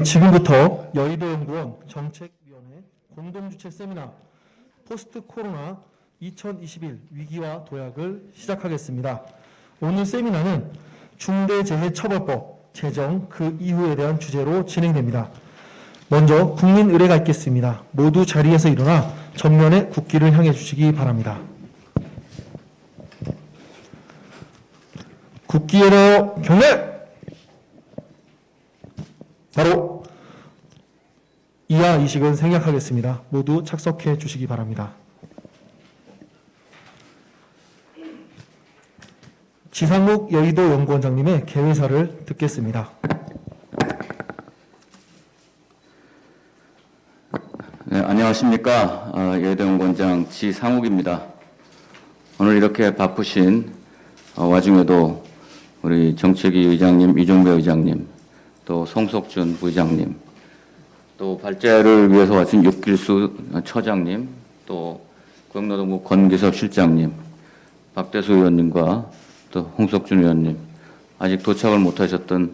지금부터 여의도연구원 정책위원회 공동주최 세미나 포스트 코로나 2021 위기와 도약을 시작하겠습니다. 오늘 세미나는 중대재해처벌법 제정 그 이후에 대한 주제로 진행됩니다. 먼저 국민의례가 있겠습니다. 모두 자리에서 일어나 전면에 국기를 향해 주시기 바랍니다. 국기예로 경례! 바로 이하 이식은 생략하겠습니다. 모두 착석해 주시기 바랍니다. 지상욱 여의도 연구원장님의 개회사를 듣겠습니다. 네, 안녕하십니까. 여의도 연구원장 지상욱입니다. 오늘 이렇게 바쁘신 와중에도 우리 정책위 의장님, 이종배 의장님, 또 송석준 부의장님, 또 발제를 위해서 와신 육길수 처장님, 또 고용노동부 권기섭 실장님, 박대수 의원님과 또 홍석준 의원님, 아직 도착을 못하셨던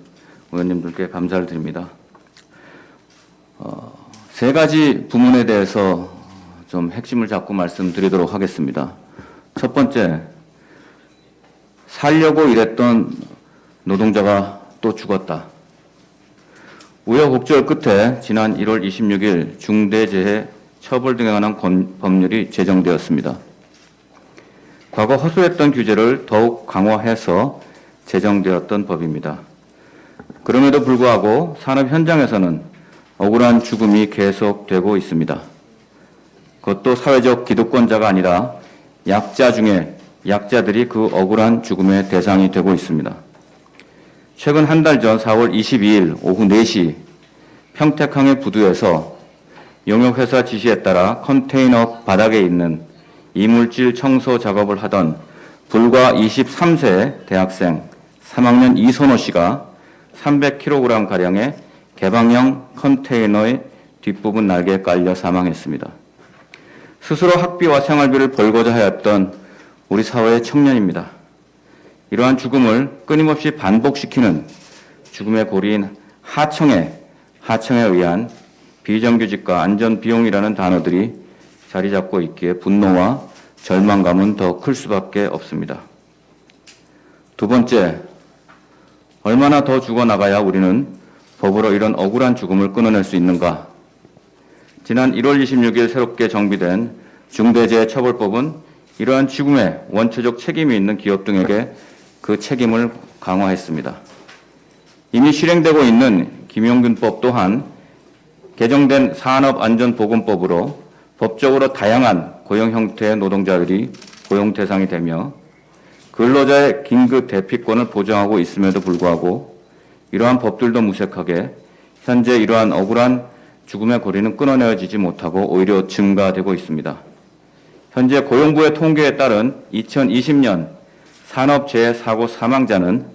의원님들께 감사를 드립니다. 세 가지 부문에 대해서 좀 핵심을 잡고 말씀드리도록 하겠습니다. 첫 번째, 살려고 일했던 노동자가 또 죽었다. 우여곡절 끝에 지난 1월 26일 중대재해처벌 등에 관한 법률이 제정되었습니다. 과거 허술했던 규제를 더욱 강화해서 제정되었던 법입니다. 그럼에도 불구하고 산업 현장에서는 억울한 죽음이 계속되고 있습니다. 그것도 사회적 기득권자가 아니라 약자 중에 약자들이 그 억울한 죽음의 대상이 되고 있습니다. 최근 한 달 전 4월 22일 오후 4시 평택항의 부두에서 용역회사 지시에 따라 컨테이너 바닥에 있는 이물질 청소 작업을 하던 불과 23세 대학생 3학년 이선호 씨가 300kg가량의 개방형 컨테이너의 뒷부분 날개에 깔려 사망했습니다. 스스로 학비와 생활비를 벌고자 하였던 우리 사회의 청년입니다. 이러한 죽음을 끊임없이 반복시키는 죽음의 고리인 하청에 의한 비정규직과 안전비용이라는 단어들이 자리 잡고 있기에 분노와 절망감은 더 클 수밖에 없습니다. 두 번째, 얼마나 더 죽어나가야 우리는 법으로 이런 억울한 죽음을 끊어낼 수 있는가? 지난 1월 26일 새롭게 정비된 중대재해처벌법은 이러한 죽음에 원초적 책임이 있는 기업 등에게 그 책임을 강화했습니다. 이미 실행되고 있는 김용균법 또한 개정된 산업안전보건법으로 법적으로 다양한 고용 형태의 노동자들이 고용 대상이 되며 근로자의 긴급 대피권을 보장하고 있음에도 불구하고 이러한 법들도 무색하게 현재 이러한 억울한 죽음의 고리는 끊어내어지지 못하고 오히려 증가되고 있습니다. 현재 고용부의 통계에 따른 2020년 산업재해사고 사망자는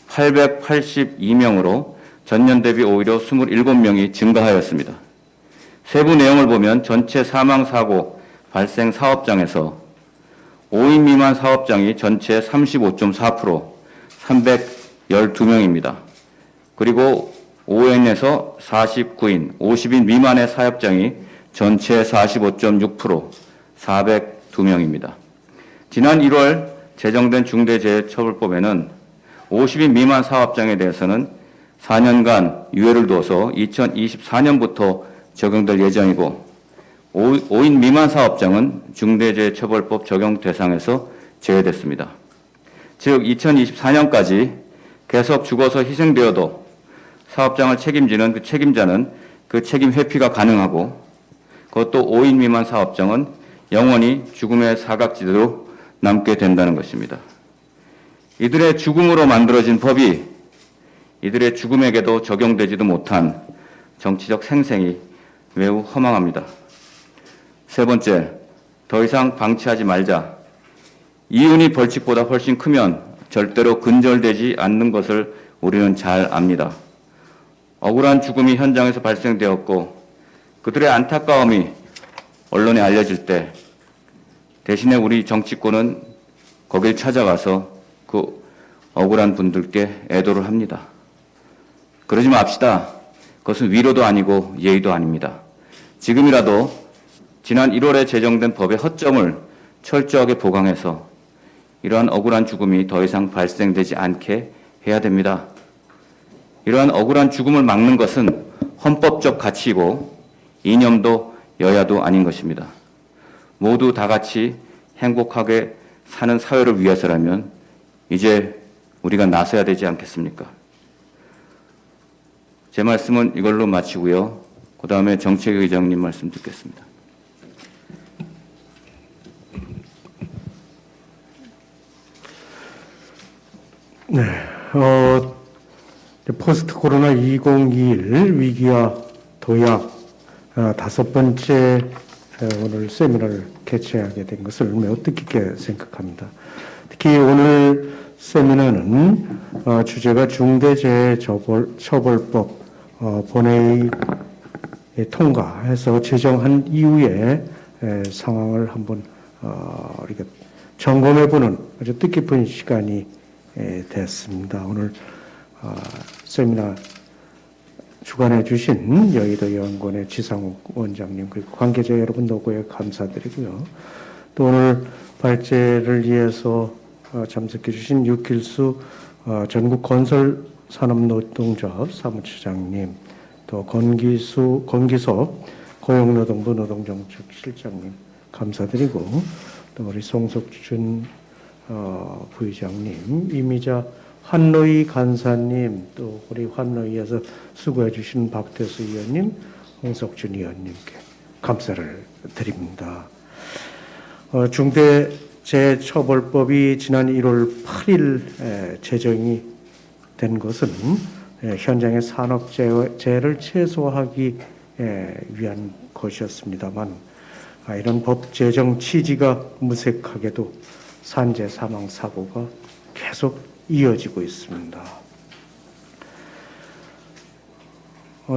882명으로 전년 대비 오히려 27명이 증가하였습니다. 세부 내용을 보면 전체 사망사고 발생 사업장에서 5인 미만 사업장이 전체 35.4%, 312명입니다. 그리고 5인에서 49인, 50인 미만의 사업장이 전체 45.6%, 402명입니다. 지난 1월 제정된 중대재해처벌법에는 50인 미만 사업장에 대해서는 4년간 유예를 두어서 2024년부터 적용될 예정이고 5인 미만 사업장은 중대재해처벌법 적용 대상에서 제외됐습니다. 즉 2024년까지 계속 죽어서 희생되어도 사업장을 책임지는 그 책임자는 그 책임 회피가 가능하고 그것도 5인 미만 사업장은 영원히 죽음의 사각지대로 남게 된다는 것입니다. 이들의 죽음으로 만들어진 법이 이들의 죽음에게도 적용되지도 못한 정치적 생생이 매우 허망합니다. 세 번째, 더 이상 방치하지 말자. 이윤이 벌칙보다 훨씬 크면 절대로 근절되지 않는 것을 우리는 잘 압니다. 억울한 죽음이 현장에서 발생되었고 그들의 안타까움이 언론에 알려질 때 대신에 우리 정치권은 거길 찾아가서 그 억울한 분들께 애도를 합니다. 그러지 맙시다. 그것은 위로도 아니고 예의도 아닙니다. 지금이라도 지난 1월에 제정된 법의 허점을 철저하게 보강해서 이러한 억울한 죽음이 더 이상 발생되지 않게 해야 됩니다. 이러한 억울한 죽음을 막는 것은 헌법적 가치이고 이념도 여야도 아닌 것입니다. 모두 다 같이 행복하게 사는 사회를 위해서라면 이제 우리가 나서야 되지 않겠습니까? 제 말씀은 이걸로 마치고요. 그 다음에 정책의장님 말씀 듣겠습니다. 네, 포스트 코로나 2021 위기와 도약 다섯 번째 오늘 세미나를 개최하게 된 것을 매우 뜻깊게 생각합니다. 특히 오늘 세미나는 주제가 중대재해처벌법 본회의 통과해서 제정한 이후에 상황을 한번 이렇게 점검해보는 아주 뜻깊은 시간이 됐습니다. 오늘 세미나 주관해 주신 여의도 연구원의 지상욱 원장님 그리고 관계자 여러분 노고에 감사드리고요. 또 오늘 발제를 위해서 참석해 주신 육길수 전국건설산업노동조합 사무처장님, 또 권기석 고용노동부 노동정책실장님 감사드리고, 또 우리 송석준 부의장님, 이미자 환노위 간사님, 또 우리 환노위에서 수고해 주신 박태수 의원님, 홍석준 의원님께 감사를 드립니다. 중대재해처벌법이 지난 1월 8일 제정이 된 것은 현장의 산업재해를 최소화하기 위한 것이었습니다만, 이런 법 제정 취지가 무색하게도 산재 사망 사고가 계속 이어지고 있습니다.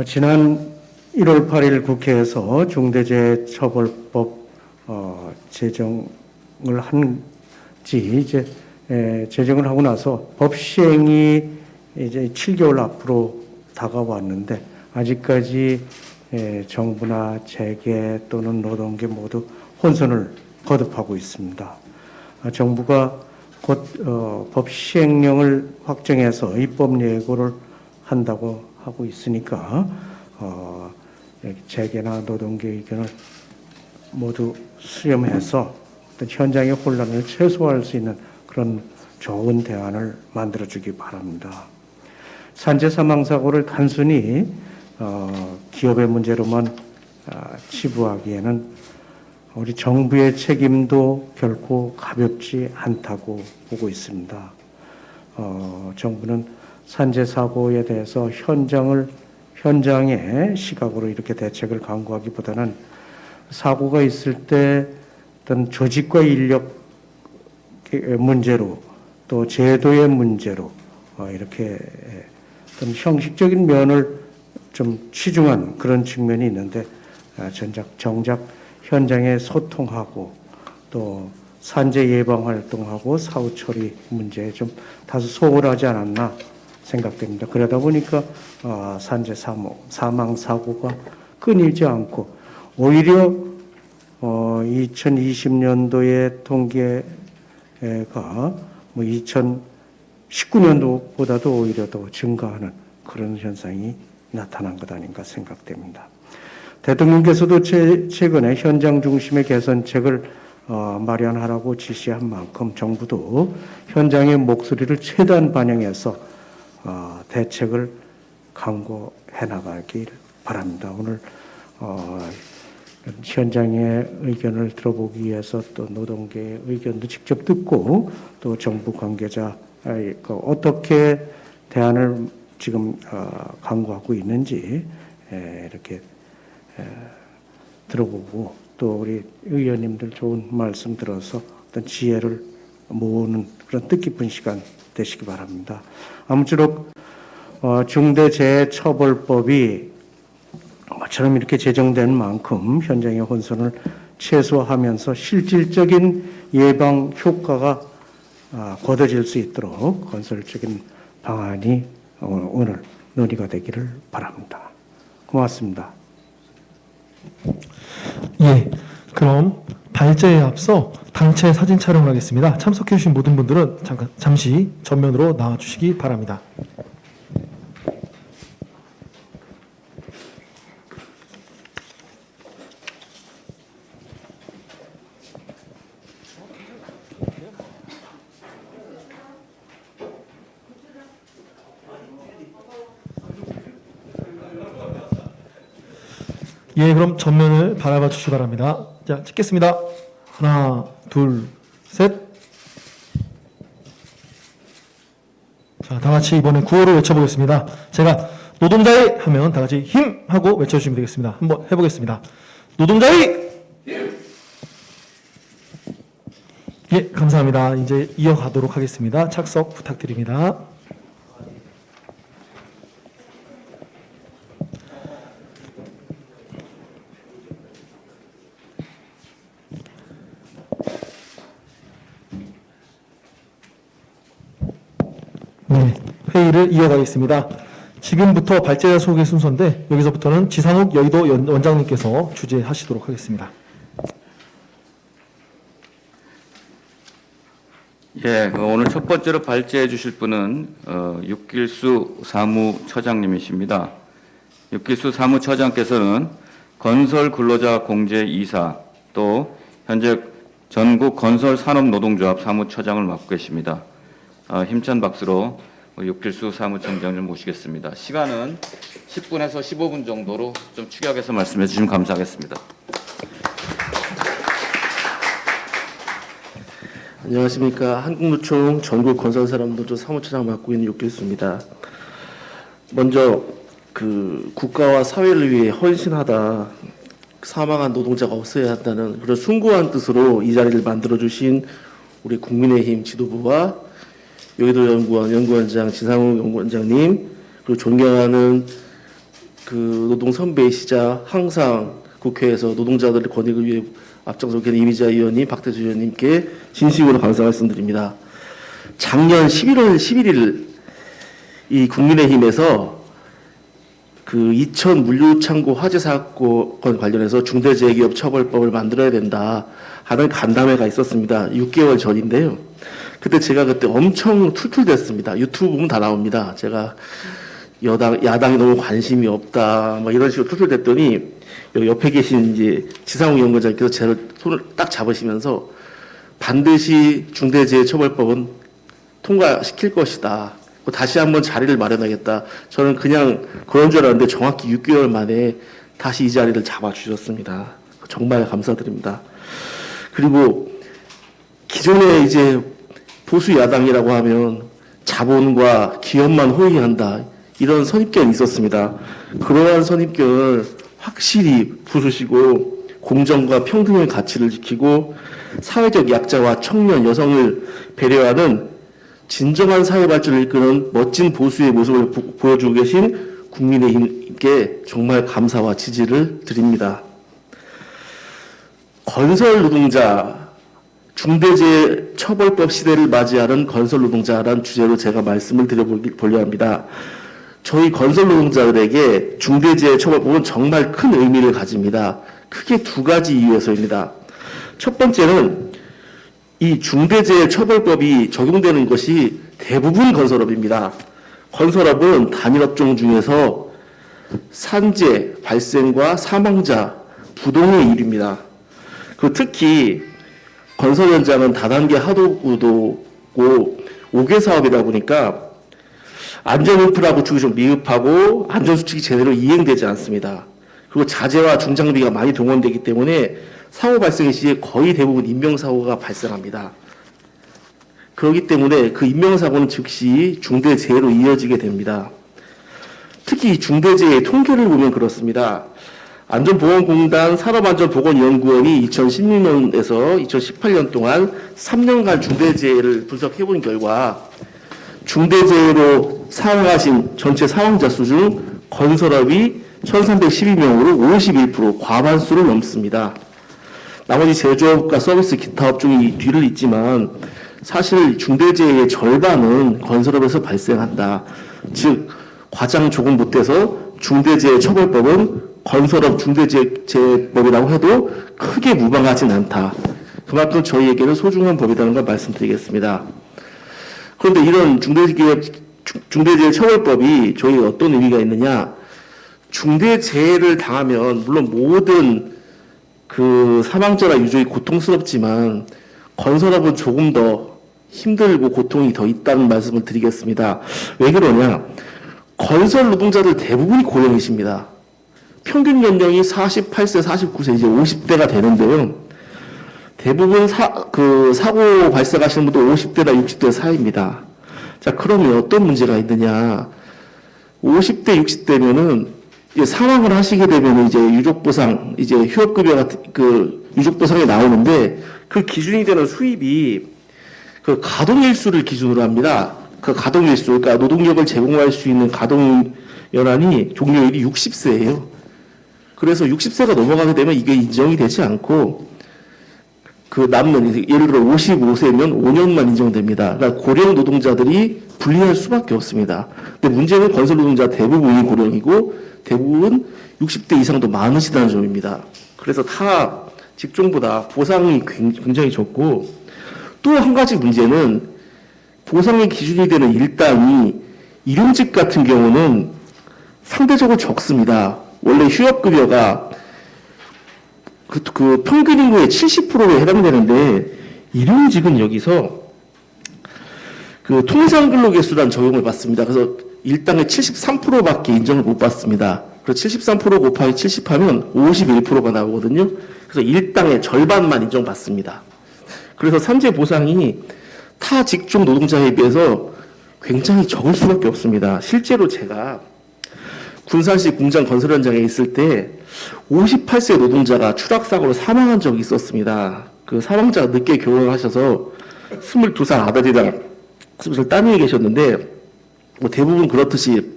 지난 1월 8일 국회에서 중대재해처벌법 제정을 이제 제정을 하고 나서 법 시행이 이제 7개월 앞으로 다가왔는데 아직까지 정부나 재계 또는 노동계 모두 혼선을 거듭하고 있습니다. 정부가 곧 법 시행령을 확정해서 입법 예고를 한다고 하고 있으니까 재계나 노동계 의견을 모두 수렴해서 현장의 혼란을 최소화할 수 있는 그런 좋은 대안을 만들어주기 바랍니다. 산재 사망 사고를 단순히 기업의 문제로만 치부하기에는 우리 정부의 책임도 결코 가볍지 않다고 보고 있습니다. 정부는 산재 사고에 대해서 현장의 시각으로 이렇게 대책을 강구하기보다는 사고가 있을 때 어떤 조직과 인력 문제로 또 제도의 문제로 이렇게 어떤 형식적인 면을 좀 치중한 그런 측면이 있는데 정작 현장에 소통하고 또 산재 예방 활동하고 사후 처리 문제에 좀 다소 소홀하지 않았나 생각됩니다. 그러다 보니까 산재 사망 사고가 끊이지 않고 오히려 2020년도의 통계가 2019년도보다도 오히려 더 증가하는 그런 현상이 나타난 것 아닌가 생각됩니다. 대통령께서도 최근에 현장 중심의 개선책을 마련하라고 지시한 만큼 정부도 현장의 목소리를 최대한 반영해서 대책을 강구해 나가길 바랍니다. 오늘 현장의 의견을 들어보기 위해서 또 노동계의 의견도 직접 듣고 또 정부 관계자 어떻게 대안을 지금 강구하고 있는지 이렇게 들어보고 또 우리 의원님들 좋은 말씀 들어서 어떤 지혜를 모으는 그런 뜻깊은 시간 되시기 바랍니다. 아무쪼록 중대재해처벌법이 처럼 이렇게 제정된 만큼 현장의 혼선을 최소화하면서 실질적인 예방 효과가 거둬질 수 있도록 건설적인 방안이 오늘 논의가 되기를 바랍니다. 고맙습니다. 예, 그럼 발제에 앞서 당체 사진 촬영을 하겠습니다. 참석해 주신 모든 분들은 잠시 전면으로 나와 주시기 바랍니다. 예, 그럼 전면을 바라봐 주시기 바랍니다. 자, 찍겠습니다. 하나, 둘, 셋. 자, 다 같이 이번에 구호를 외쳐보겠습니다. 제가 노동자의 하면 다 같이 힘! 하고 외쳐주시면 되겠습니다. 한번 해보겠습니다. 노동자의! 예, 감사합니다. 이제 이어가도록 하겠습니다. 착석 부탁드립니다. 네, 회의를 이어가겠습니다. 지금부터 발제자 소개 순서인데 여기서부터는 지상욱 여의도 원장님께서 주재하시도록 하겠습니다. 예, 오늘 첫 번째로 발제해 주실 분은 육길수 사무처장님이십니다. 육길수 사무처장께서는 건설근로자 공제 이사 또 현재 전국 건설산업노동조합 사무처장을 맡고 계십니다. 힘찬 박수로 육길수 사무총장을 모시겠습니다. 시간은 10분에서 15분 정도로 좀 축약해서 말씀해 주시면 감사하겠습니다. 안녕하십니까. 한국노총 전국건설사람노조 사무처장 맡고 있는 육길수입니다. 먼저 국가와 사회를 위해 헌신하다 사망한 노동자가 없어야 한다는 그런 숭고한 뜻으로 이 자리를 만들어주신 우리 국민의힘 지도부와 여의도 연구원장 지상욱 연구원장님, 그리고 존경하는 노동 선배이시자 항상 국회에서 노동자들의 권익을 위해 앞장서 계신 이미자 의원님, 박태수 의원님께 진심으로 감사 말씀드립니다. 작년 11월 11일 이 국민의힘에서 이천 물류창고 화재 사건 관련해서 중대재해기업 처벌법을 만들어야 된다 하는 간담회가 있었습니다. 6개월 전인데요. 그때 제가 엄청 툴툴댔습니다. 유튜브 보면 다 나옵니다. 제가 야당이 너무 관심이 없다, 이런 식으로 툴툴댔더니, 여기 옆에 계신 지상욱 연구원장께서 제 손을 딱 잡으시면서 반드시 중대재해처벌법은 통과시킬 것이다. 다시 한번 자리를 마련하겠다. 저는 그냥 그런 줄 알았는데 정확히 6개월 만에 다시 이 자리를 잡아주셨습니다. 정말 감사드립니다. 그리고 기존에 보수 야당이라고 하면 자본과 기업만 호위한다. 이런 선입견이 있었습니다. 그러한 선입견을 확실히 부수시고 공정과 평등의 가치를 지키고 사회적 약자와 청년, 여성을 배려하는 진정한 사회 발전을 이끄는 멋진 보수의 모습을 보여주고 계신 국민의힘께 정말 감사와 지지를 드립니다. 건설 노동자, 중대재해처벌법 시대를 맞이하는 건설 노동자라는 주제로 제가 말씀을 드려보려 합니다. 저희 건설 노동자들에게 중대재해처벌법은 정말 큰 의미를 가집니다. 크게 두 가지 이유에서입니다. 첫 번째는 이 중대재해처벌법이 적용되는 것이 대부분 건설업입니다. 건설업은 단일업종 중에서 산재 발생과 사망자 부동의 1위입니다. 그리고 특히 건설 현장은 다단계 하도구도고 5개 사업이다 보니까 안전인프라 구축이 좀 미흡하고 안전수칙이 제대로 이행되지 않습니다. 그리고 자재와 중장비가 많이 동원되기 때문에 사고 발생 시에 거의 대부분 인명사고가 발생합니다. 그렇기 때문에 그 인명사고는 즉시 중대재해로 이어지게 됩니다. 특히 중대재해 통계를 보면 그렇습니다. 안전보건공단 산업안전보건연구원이 2016년에서 2018년 동안 3년간 중대재해를 분석해본 결과 중대재해로 사망하신 전체 사망자 수 중 건설업이 1312명으로 51% 과반수를 넘습니다. 나머지 제조업과 서비스 기타 업종이 뒤를 잇지만 사실 중대재해의 절반은 건설업에서 발생한다. 즉 과장 조금 못해서 중대재해처벌법은 건설업 중대재해법이라고 해도 크게 무방하진 않다. 그만큼 저희에게는 소중한 법이라는 걸 말씀드리겠습니다. 그런데 이런 중대재해처벌법이 저희에 어떤 의미가 있느냐? 중대재해를 당하면 물론 모든 그 사망자나 유족이 고통스럽지만 건설업은 조금 더 힘들고 고통이 더 있다는 말씀을 드리겠습니다. 왜 그러냐? 건설 노동자들 대부분이 고령이십니다. 평균 연령이 48세, 49세, 이제 50대가 되는데요. 대부분 사고 발생하시는 분도 50대나 60대 사이입니다. 자, 그러면 어떤 문제가 있느냐? 50대, 60대면은 이제 사망을 하시게 되면 이제 유족보상, 이제 휴업급여 같은 그 유족보상이 나오는데 그 기준이 되는 수입이 그 가동일수를 기준으로 합니다. 그 가동일수, 그러니까 노동력을 제공할 수 있는 가동연한이 종료일이 60세예요. 그래서 60세가 넘어가게 되면 이게 인정이 되지 않고 그 남는 예를 들어 55세면 5년만 인정됩니다. 그러니까 고령 노동자들이 불리할 수밖에 없습니다. 근데 문제는 건설 노동자 대부분이 고령이고 대부분 60대 이상도 많으시다는 점입니다. 그래서 타 직종보다 보상이 굉장히 적고 또 한 가지 문제는 보상의 기준이 되는 일당이 일용직 같은 경우는 상대적으로 적습니다. 원래 휴업급여가 그 평균 인구의 70%에 해당되는데 일용직은 여기서 그 통상근로개수란 적용을 받습니다. 그래서 일당의 73%밖에 인정을 못 받습니다. 그래서 73% 곱하기 70하면 51%가 나오거든요. 그래서 일당의 절반만 인정받습니다. 그래서 산재 보상이 타 직종 노동자에 비해서 굉장히 적을 수밖에 없습니다. 실제로 제가 군산시 공장 건설 현장에 있을 때 58세 노동자가 추락사고로 사망한 적이 있었습니다. 그 사망자가 늦게 결혼하셔서 22살 아들이랑 20살 따님이 계셨는데 뭐 대부분 그렇듯이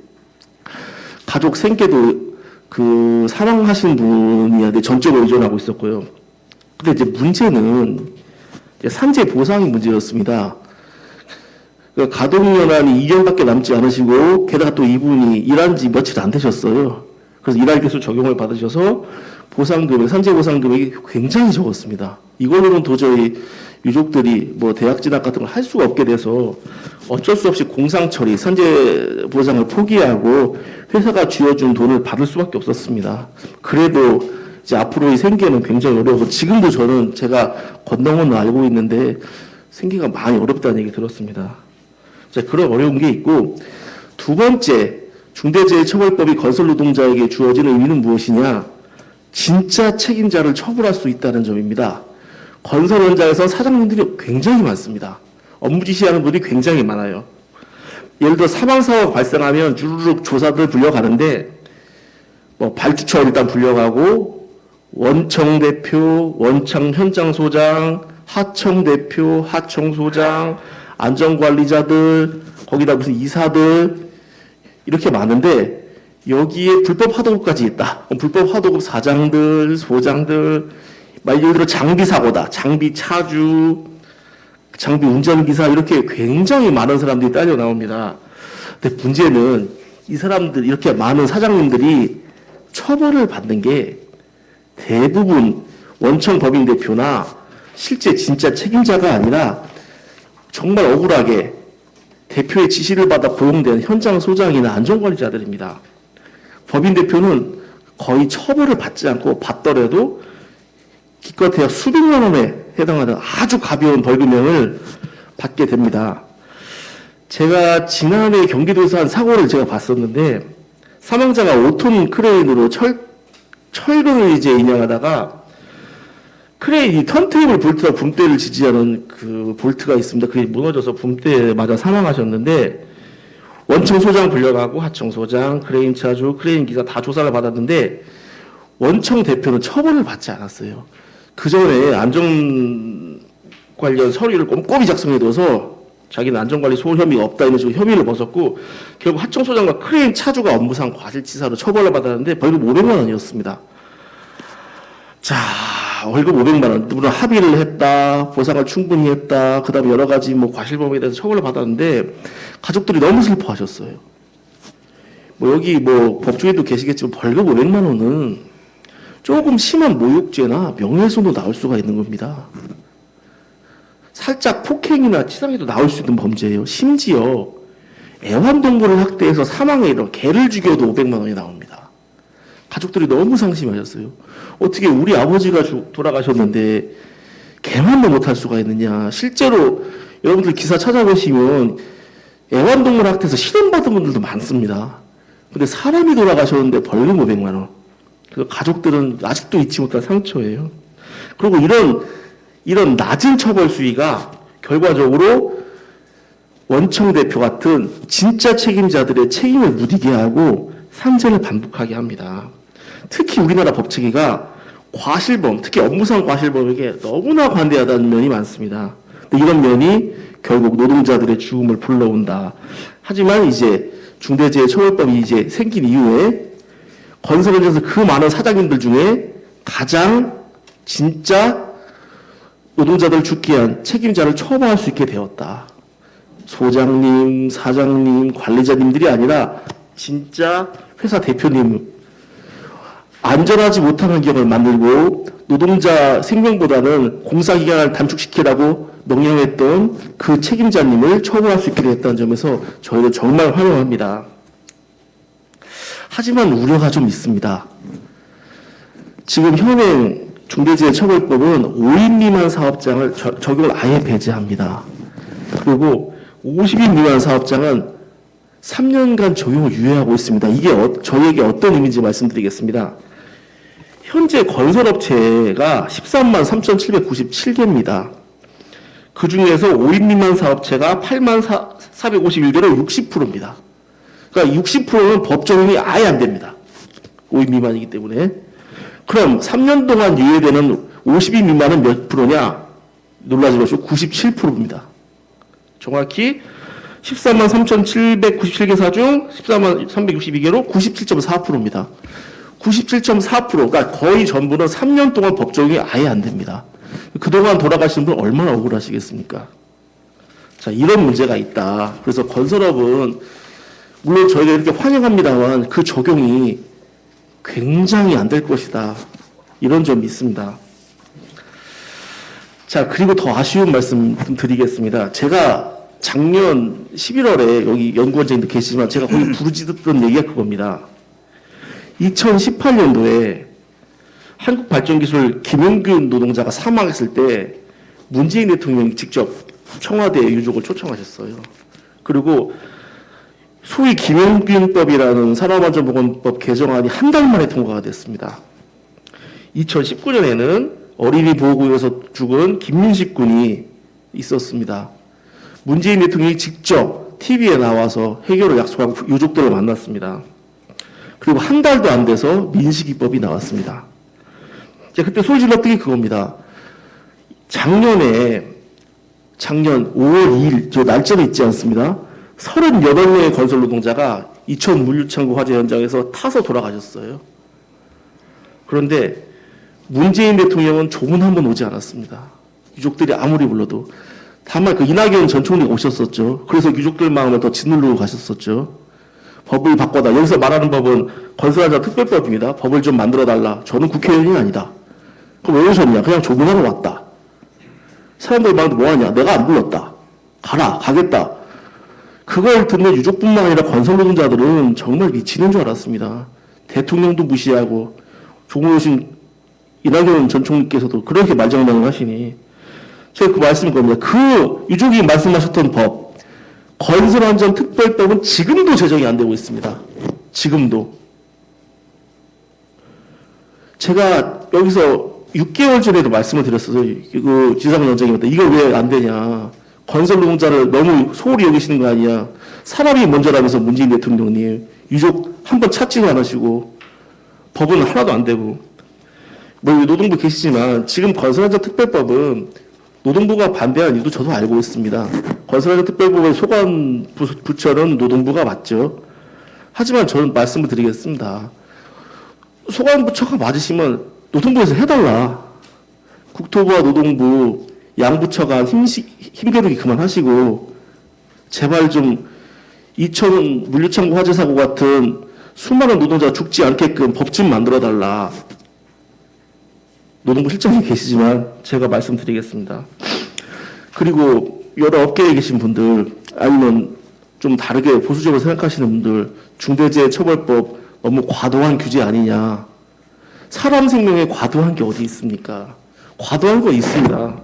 가족 생계도 그 사망하신 분이 전적으로 의존하고 있었고요. 근데 이제 문제는 이제 산재 보상이 문제였습니다. 그 가동연한이 2년밖에 남지 않으시고 게다가 또 이분이 일한 지 며칠 안 되셨어요. 그래서 일할 개수 적용을 받으셔서 보상금액, 산재 보상금액이 굉장히 적었습니다. 이걸로는 도저히 유족들이 뭐 대학 진학 같은 걸 할 수가 없게 돼서 어쩔 수 없이 공상 처리, 산재 보상을 포기하고 회사가 쥐어준 돈을 받을 수밖에 없었습니다. 그래도 이제 앞으로의 생계는 굉장히 어려워서 지금도 저는 제가 건너건 알고 있는데 생계가 많이 어렵다는 얘기 들었습니다. 자, 그런 어려운 게 있고 두 번째 중대재해처벌법이 건설 노동자에게 주어지는 의미는 무엇이냐? 진짜 책임자를 처벌할 수 있다는 점입니다. 건설 현장에서 사장님들이 굉장히 많습니다. 업무 지시하는 분이 굉장히 많아요. 예를 들어 사망사고가 발생하면 주르륵 조사들 불려가는데 뭐 발주처 일단 불려가고 원청 대표, 원청 현장 소장, 하청 대표, 하청 소장, 안전관리자들, 거기다 무슨 이사들 이렇게 많은데 여기에 불법 하도급까지 있다. 불법 하도급 사장들, 소장들, 예를 들어 장비 사고다. 장비 차주, 장비 운전기사 이렇게 굉장히 많은 사람들이 딸려 나옵니다. 근데 문제는 이 사람들 이렇게 많은 사장님들이 처벌을 받는 게 대부분 원청 법인 대표나 실제 진짜 책임자가 아니라 정말 억울하게 대표의 지시를 받아 고용된 현장 소장이나 안전관리자들입니다. 법인 대표는 거의 처벌을 받지 않고 받더라도 기껏해야 수백만 원에 해당하는 아주 가벼운 벌금형을 받게 됩니다. 제가 지난해 경기도에서 한 사고를 제가 봤었는데 사망자가 5톤 크레인으로 철근을 이제 인양하다가 크레인이 턴테이블 볼트와 붐대를 지지하는 그 볼트가 있습니다. 그게 무너져서 붐대에 맞아 사망하셨는데 원청 소장 불려가고 하청 소장, 크레인 차주, 크레인 기사 다 조사를 받았는데 원청 대표는 처벌을 받지 않았어요. 그 전에 안전 관련 서류를 꼼꼼히 작성해둬서 자기는 안전관리 소홀 혐의가 없다 이런 식으로 혐의를 벗었고 결국 하청 소장과 크레인 차주가 업무상 과실치사로 처벌을 받았는데 벌금 500만 원이었습니다. 자, 월급 500만 원, 물론 합의를 했다, 보상을 충분히 했다, 그 다음에 여러 가지 뭐 과실범에 대해서 처벌을 받았는데 가족들이 너무 슬퍼하셨어요. 뭐 여기 뭐 법조인도 계시겠지만 벌금 500만 원은 조금 심한 모욕죄나 명예훼손도 나올 수가 있는 겁니다. 살짝 폭행이나 치상에도 나올 수 있는 범죄예요. 심지어 애완동물을 학대해서 사망에 이르러 개를 죽여도 500만 원이 나옵니다. 가족들이 너무 상심하셨어요. 어떻게 우리 아버지가 돌아가셨는데 개만도 못할 수가 있느냐. 실제로 여러분들 기사 찾아보시면 애완동물 학대에서 실형받은 분들도 많습니다. 근데 사람이 돌아가셨는데 벌금 500만 원. 그 가족들은 아직도 잊지 못할 상처예요. 그리고 이런 낮은 처벌 수위가 결과적으로 원청 대표 같은 진짜 책임자들의 책임을 무디게 하고 산재를 반복하게 합니다. 특히 우리나라 법체계가 과실범, 특히 업무상 과실범에게 너무나 관대하다는 면이 많습니다. 근데 이런 면이 결국 노동자들의 죽음을 불러온다. 하지만 이제 중대재해처벌법이 이제 생긴 이후에 건설 현장에서 그 많은 사장님들 중에 가장 진짜 노동자들 죽게 한 책임자를 처벌할 수 있게 되었다. 소장님, 사장님, 관리자님들이 아니라 진짜 회사 대표님, 안전하지 못한 환경을 만들고 노동자 생명보다는 공사기간을 단축시키라고 명령했던 그 책임자님을 처벌할 수 있게 됐다는 점에서 저희는 정말 환영합니다. 하지만 우려가 좀 있습니다. 지금 현행 중대재해처벌법은 5인 미만 사업장을 적용을 아예 배제합니다. 그리고 50인 미만 사업장은 3년간 적용을 유예하고 있습니다. 이게 저희에게 어떤 의미인지 말씀드리겠습니다. 현재 건설업체가 13만 3,797개입니다. 그 중에서 5인 미만 사업체가 8만 451개로 60%입니다. 그러니까 60%는 법 적용이 아예 안 됩니다. 5인 미만이기 때문에. 그럼 3년 동안 유예되는 50인 미만은 몇 프로냐? 놀라지 마시고 97%입니다. 정확히 13만 3,797개사 중 14만 362개로 97.4%입니다. 97.4%, 그러니까 거의 전부는 3년 동안 법 적용이 아예 안 됩니다. 그동안 돌아가신 분 얼마나 억울하시겠습니까? 자, 이런 문제가 있다. 그래서 건설업은 물론 저희가 이렇게 환영합니다만 그 적용이 굉장히 안 될 것이다. 이런 점이 있습니다. 자, 그리고 더 아쉬운 말씀 좀 드리겠습니다. 제가 작년 11월에 여기 연구원장님도 계시지만 제가 거기 부르짖었던 얘기가 그겁니다. 2018년도에 한국발전기술 김용균 노동자가 사망했을 때 문재인 대통령이 직접 청와대 유족을 초청하셨어요. 그리고 소위 김용균법이라는 산업안전보건법 개정안이 한 달 만에 통과가 됐습니다. 2019년에는 어린이 보호구역에서 죽은 김민식 군이 있었습니다. 문재인 대통령이 직접 TV에 나와서 해결을 약속하고 유족들을 만났습니다. 그리고 한 달도 안 돼서 민식이법이 나왔습니다. 제가 그때 소리 질렀던 게 그겁니다. 작년 5월 2일, 저 날짜는 있지 않습니다. 38명의 건설 노동자가 이천 물류창고 화재 현장에서 타서 돌아가셨어요. 그런데 문재인 대통령은 조문 한 번 오지 않았습니다. 유족들이 아무리 불러도. 다만 그 이낙연 전 총리가 오셨었죠. 그래서 유족들 마음을 더 짓누르고 가셨었죠. 법을 바꿔다. 여기서 말하는 법은 건설하자 특별법입니다. 법을 좀 만들어달라. 저는 국회의원이 아니다. 그럼 왜 오셨냐? 그냥 조문하러 왔다. 사람들 말도 뭐하냐? 내가 안 불렀다. 가라. 가겠다. 그걸 듣는 유족뿐만 아니라 건설 노동자들은 정말 미치는 줄 알았습니다. 대통령도 무시하고 조문오신 이낙연 전 총리께서도 그렇게 말장난을 하시니 제가 그 말씀인 겁니다. 그 유족이 말씀하셨던 법, 건설안전특별법은 지금도 제정이 안 되고 있습니다. 지금도. 제가 여기서 6개월 전에도 말씀을 드렸어요. 그 지상훈 원장님한테 이거 왜 안 되냐. 건설 노동자를 너무 소홀히 여기시는 거 아니야. 사람이 먼저라면서 문재인 대통령님 유족 한 번 찾지도 않으시고 법은 하나도 안 되고 뭐 노동부 계시지만 지금 건설안전특별법은 노동부가 반대하는 이유도 저도 알고 있습니다. 건설안전특별법의 소관 부처는 노동부가 맞죠. 하지만 저는 말씀을 드리겠습니다. 소관 부처가 맞으시면 노동부에서 해달라. 국토부와 노동부 양부처가 힘겨루기 그만하시고 제발 좀 이천 물류창고 화재 사고 같은 수많은 노동자가 죽지 않게끔 법 좀 만들어달라. 노동부 실장님 계시지만 제가 말씀드리겠습니다. 그리고 여러 업계에 계신 분들 아니면 좀 다르게 보수적으로 생각하시는 분들 중대재해처벌법 너무 과도한 규제 아니냐. 사람 생명에 과도한 게 어디 있습니까? 과도한 거 있습니다.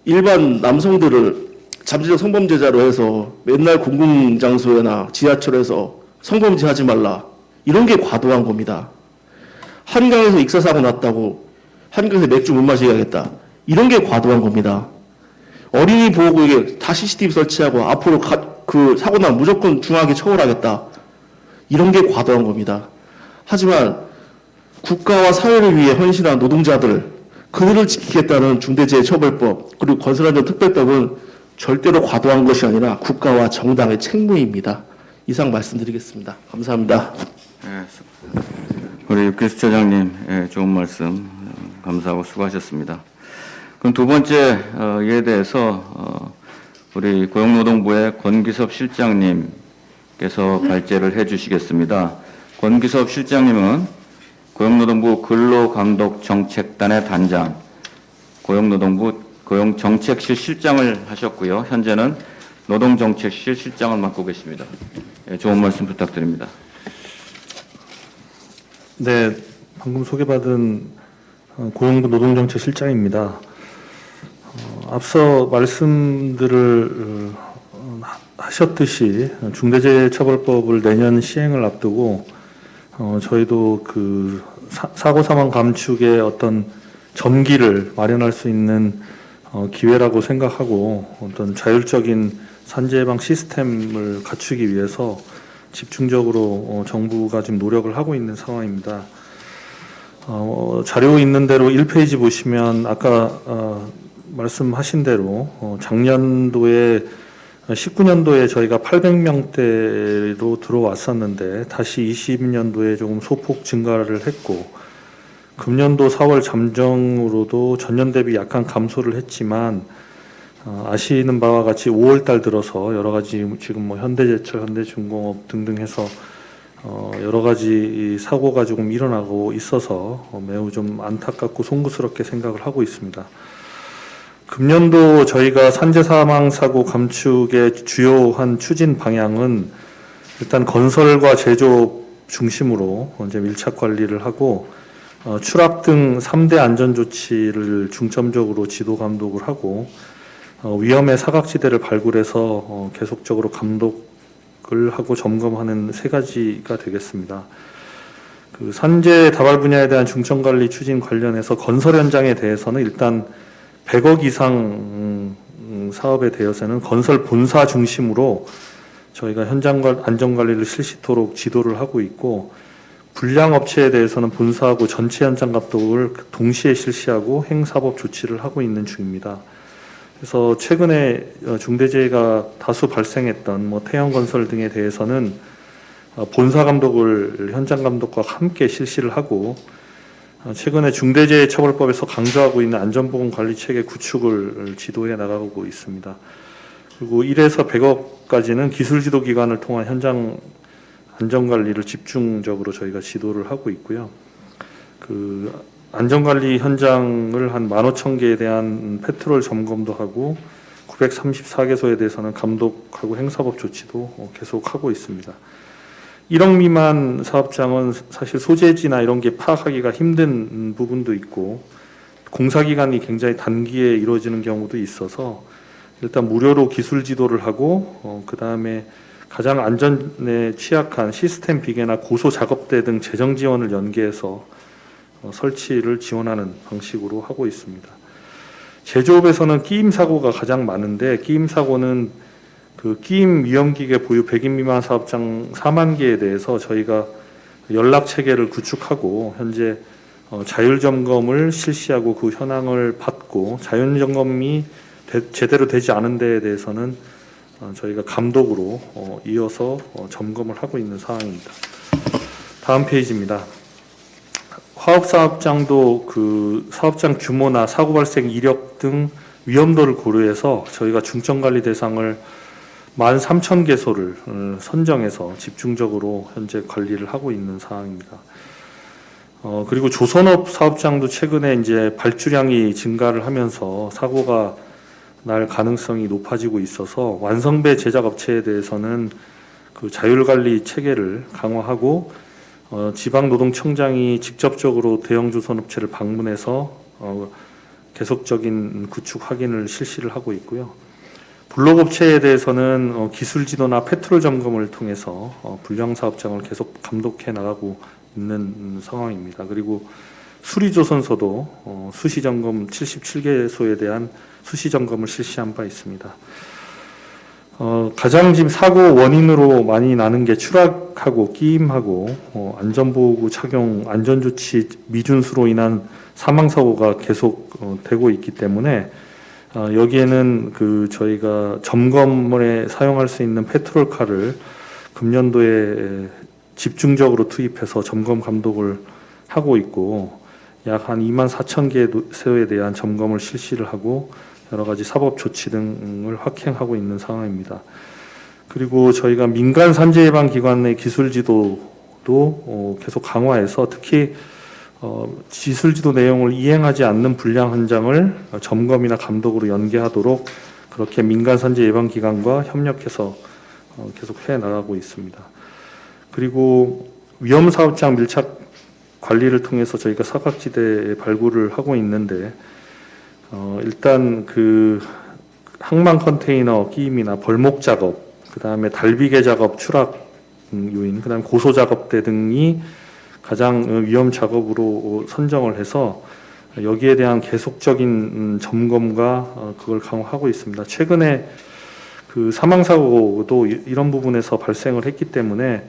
일반 남성들을 잠재적 성범죄자로 해서 맨날 공공장소나 지하철에서 성범죄 하지 말라. 이런 게 과도한 겁니다. 한강에서 익사사고 났다고 한강에서 맥주 못 마시게 하겠다. 이런 게 과도한 겁니다. 어린이 보호구역에 다 CCTV 설치하고 앞으로 그 사고 나면 무조건 중하게 처벌하겠다. 이런 게 과도한 겁니다. 하지만 국가와 사회를 위해 헌신한 노동자들, 그들을 지키겠다는 중대재해처벌법 그리고 건설안전특별법은 절대로 과도한 것이 아니라 국가와 정당의 책무입니다. 이상 말씀드리겠습니다. 감사합니다. 우리 육교수 처장님, 좋은 말씀 감사하고 수고하셨습니다. 그럼 두 번째 이에 대해서 우리 고용노동부의 권기섭 실장님께서 발제를 해주시겠습니다. 권기섭 실장님은 고용노동부 근로감독정책단의 단장, 고용노동부 고용정책실 실장을 하셨고요. 현재는 노동정책실 실장을 맡고 계십니다. 좋은 말씀 부탁드립니다. 네, 방금 소개받은 고용부 노동정책 실장입니다. 앞서 말씀들을 하셨듯이 중대재해처벌법을 내년 시행을 앞두고 저희도 그 사고 사망 감축의 어떤 전기를 마련할 수 있는 기회라고 생각하고 어떤 자율적인 산재 예방 시스템을 갖추기 위해서 집중적으로 정부가 지금 노력을 하고 있는 상황입니다. 자료 있는 대로 1페이지 보시면 아까 말씀하신 대로 작년도에 19년도에 저희가 800명대로 들어왔었는데 다시 20년도에 조금 소폭 증가를 했고 금년도 4월 잠정으로도 전년 대비 약간 감소를 했지만 아시는 바와 같이 5월 달 들어서 여러 가지 지금 뭐 현대제철, 현대중공업 등등 해서 여러 가지 사고가 조금 일어나고 있어서 매우 좀 안타깝고 송구스럽게 생각을 하고 있습니다. 금년도 저희가 산재 사망 사고 감축의 주요한 추진 방향은 일단 건설과 제조업 중심으로 이제 밀착 관리를 하고 추락 등 3대 안전 조치를 중점적으로 지도 감독을 하고 위험의 사각지대를 발굴해서 계속적으로 감독을 하고 점검하는 세 가지가 되겠습니다. 그 산재 다발 분야에 대한 중점 관리 추진 관련해서 건설 현장에 대해서는 일단 100억 이상 사업에 대해서는 건설 본사 중심으로 저희가 현장 안전 관리를 실시토록 지도를 하고 있고 불량 업체에 대해서는 본사하고 전체 현장 감독을 동시에 실시하고 행사법 조치를 하고 있는 중입니다. 그래서 최근에 중대재해가 다수 발생했던 뭐 태형건설 등에 대해서는 본사 감독을 현장 감독과 함께 실시를 하고 최근에 중대재해처벌법에서 강조하고 있는 안전보건관리체계 구축을 지도해 나가고 있습니다. 그리고 1에서 100억까지는 기술지도기관을 통한 현장 안전관리를 집중적으로 저희가 지도를 하고 있고요. 그 안전관리 현장을 한 15,000개에 대한 페트롤 점검도 하고 934개소에 대해서는 감독하고 행사법 조치도 계속하고 있습니다. 1억 미만 사업장은 사실 소재지나 이런 게 파악하기가 힘든 부분도 있고 공사기간이 굉장히 단기에 이루어지는 경우도 있어서 일단 무료로 기술 지도를 하고 그 다음에 가장 안전에 취약한 시스템 비계나 고소 작업대 등 재정 지원을 연계해서 설치를 지원하는 방식으로 하고 있습니다. 제조업에서는 끼임 사고가 가장 많은데 끼임 사고는 그 끼임 위험기계 보유 100인 미만 사업장 4만 개에 대해서 저희가 연락 체계를 구축하고 현재 자율 점검을 실시하고 그 현황을 받고 자율 점검이 제대로 되지 않은 데에 대해서는 저희가 감독으로 이어서 점검을 하고 있는 상황입니다. 다음 페이지입니다. 화학사업장도 그 사업장 규모나 사고 발생 이력 등 위험도를 고려해서 저희가 중점관리 대상을 13,000개소를 선정해서 집중적으로 현재 관리를 하고 있는 상황입니다. 그리고 조선업 사업장도 최근에 이제 발주량이 증가를 하면서 사고가 날 가능성이 높아지고 있어서 완성배 제작 업체에 대해서는 그 자율관리 체계를 강화하고 지방노동청장이 직접적으로 대형 조선업체를 방문해서 계속적인 구축 확인을 실시를 하고 있고요. 블록업체에 대해서는 기술 지도나 페트롤 점검을 통해서 불량 사업장을 계속 감독해 나가고 있는 상황입니다. 그리고 수리조선소도 수시 점검 77개소에 대한 수시 점검을 실시한 바 있습니다. 가장 지금 사고 원인으로 많이 나는 게 추락하고 끼임하고 안전보호구 착용, 안전조치 미준수로 인한 사망사고가 계속 되고 있기 때문에 여기에는 저희가 점검에 사용할 수 있는 페트롤카를 금년도에 집중적으로 투입해서 점검 감독을 하고 있고 약 한 24,000개소에 대한 점검을 실시를 하고 여러 가지 사법 조치 등을 확행하고 있는 상황입니다. 그리고 저희가 민간 산재 예방 기관의 기술 지도도 계속 강화해서 특히 기술 지도 내용을 이행하지 않는 불량 현장을 점검이나 감독으로 연계하도록 그렇게 민간 산재 예방 기관과 협력해서 계속 해 나가고 있습니다. 그리고 위험 사업장 밀착 관리를 통해서 저희가 사각지대 발굴을 하고 있는데 일단 항만 컨테이너 끼임이나 벌목 작업, 그 다음에 달비개 작업 추락 요인, 그 다음에 고소 작업대 등이 가장 위험 작업으로 선정을 해서 여기에 대한 계속적인 점검과 그걸 강화하고 있습니다. 최근에 사망 사고도 이런 부분에서 발생을 했기 때문에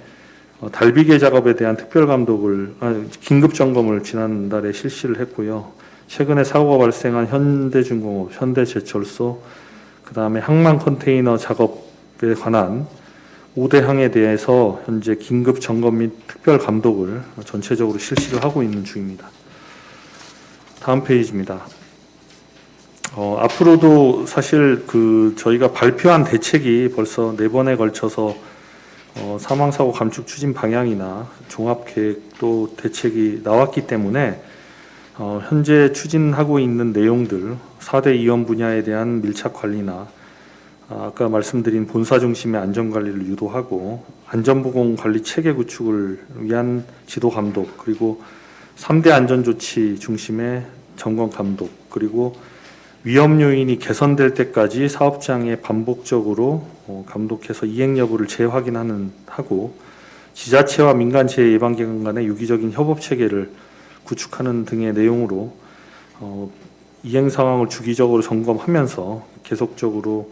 달비개 작업에 대한 특별 감독을 긴급 점검을 지난달에 실시를 했고요. 최근에 사고가 발생한 현대중공업, 현대제철소, 그 다음에 항만 컨테이너 작업에 관한 5대 항에 대해서 현재 긴급 점검 및 특별 감독을 전체적으로 실시를 하고 있는 중입니다. 다음 페이지입니다. 앞으로도 사실 저희가 발표한 대책이 벌써 4번에 걸쳐서 사망사고 감축 추진 방향이나 종합계획도 대책이 나왔기 때문에 현재 추진하고 있는 내용들 4대 이원 분야에 대한 밀착 관리나 아까 말씀드린 본사 중심의 안전관리를 유도하고 안전보건 관리 체계 구축을 위한 지도 감독, 그리고 3대 안전조치 중심의 점검 감독, 그리고 위험 요인이 개선될 때까지 사업장에 반복적으로 감독해서 이행 여부를 하고 지자체와 민간 재해 예방기관 간의 유기적인 협업 체계를 구축하는 등의 내용으로 이행 상황을 주기적으로 점검하면서 계속적으로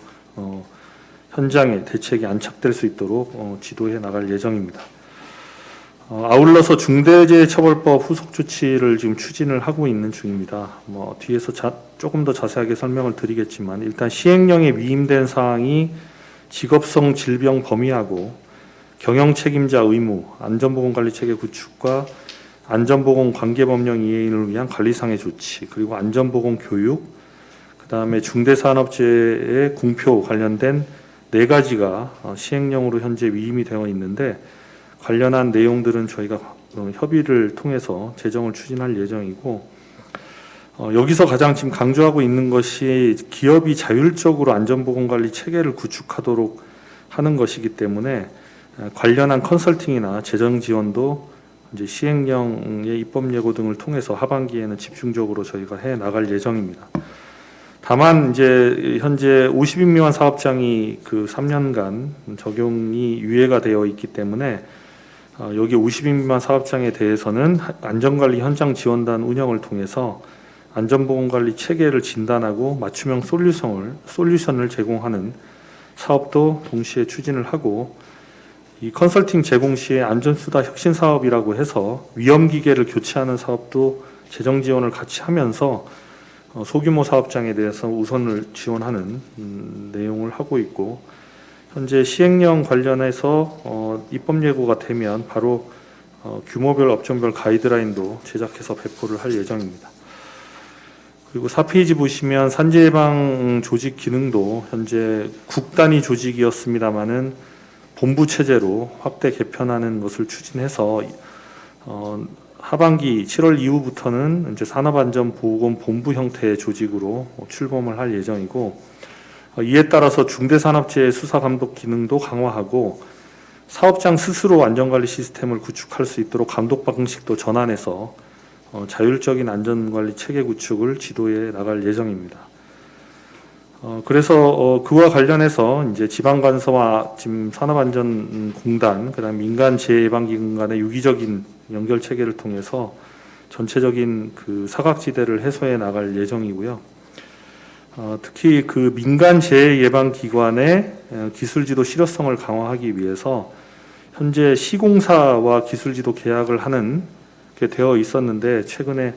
현장에 대책이 안착될 수 있도록 지도해 나갈 예정입니다. 아울러서 중대재해처벌법 후속 조치를 지금 추진을 하고 있는 중입니다. 뒤에서 조금 더 자세하게 설명을 드리겠지만 일단 시행령에 위임된 사항이 직업성 질병 범위하고 경영 책임자 의무, 안전보건관리체계 구축과 안전보건 관계법령 이해인을 위한 관리상의 조치, 그리고 안전보건 교육, 그 다음에 중대산업재해 공표 관련된 4가지가 시행령으로 현재 위임이 되어 있는데 관련한 내용들은 저희가 협의를 통해서 제정을 추진할 예정이고 여기서 가장 지금 강조하고 있는 것이 기업이 자율적으로 안전보건관리 체계를 구축하도록 하는 것이기 때문에 관련한 컨설팅이나 재정 지원도 이제 시행령의 입법 예고 등을 통해서 하반기에는 집중적으로 저희가 해 나갈 예정입니다. 다만 이제 현재 50인 미만 사업장이 3년간 적용이 유예가 되어 있기 때문에 여기 50인 미만 사업장에 대해서는 안전관리 현장 지원단 운영을 통해서 안전보건관리 체계를 진단하고 맞춤형 솔루션을 제공하는 사업도 동시에 추진을 하고 이 컨설팅 제공 시에 안전수다 혁신 사업이라고 해서 위험기계를 교체하는 사업도 재정 지원을 같이 하면서 소규모 사업장에 대해서 우선을 지원하는 내용을 하고 있고 현재 시행령 관련해서 입법 예고가 되면 바로 규모별 업종별 가이드라인도 제작해서 배포를 할 예정입니다. 그리고 4페이지 보시면 산재예방 조직 기능도 현재 국 단위 조직이었습니다마는 본부 체제로 확대 개편하는 것을 추진해서 하반기 7월 이후부터는 이제 산업안전보건 본부 형태의 조직으로 출범을 할 예정이고, 이에 따라서 중대산업재해 수사 감독 기능도 강화하고 사업장 스스로 안전관리 시스템을 구축할 수 있도록 감독 방식도 전환해서 자율적인 안전관리 체계 구축을 지도해 나갈 예정입니다. 그래서 그와 관련해서 이제 지방관서와 지금 산업안전공단, 그다음 민간재해예방기금 간의 유기적인 연결 체계를 통해서 전체적인 그 사각지대를 해소해 나갈 예정이고요. 특히 그 민간재해예방기관의 기술지도 실효성을 강화하기 위해서 현재 시공사와 기술지도 계약을 하는 게 되어 있었는데, 최근에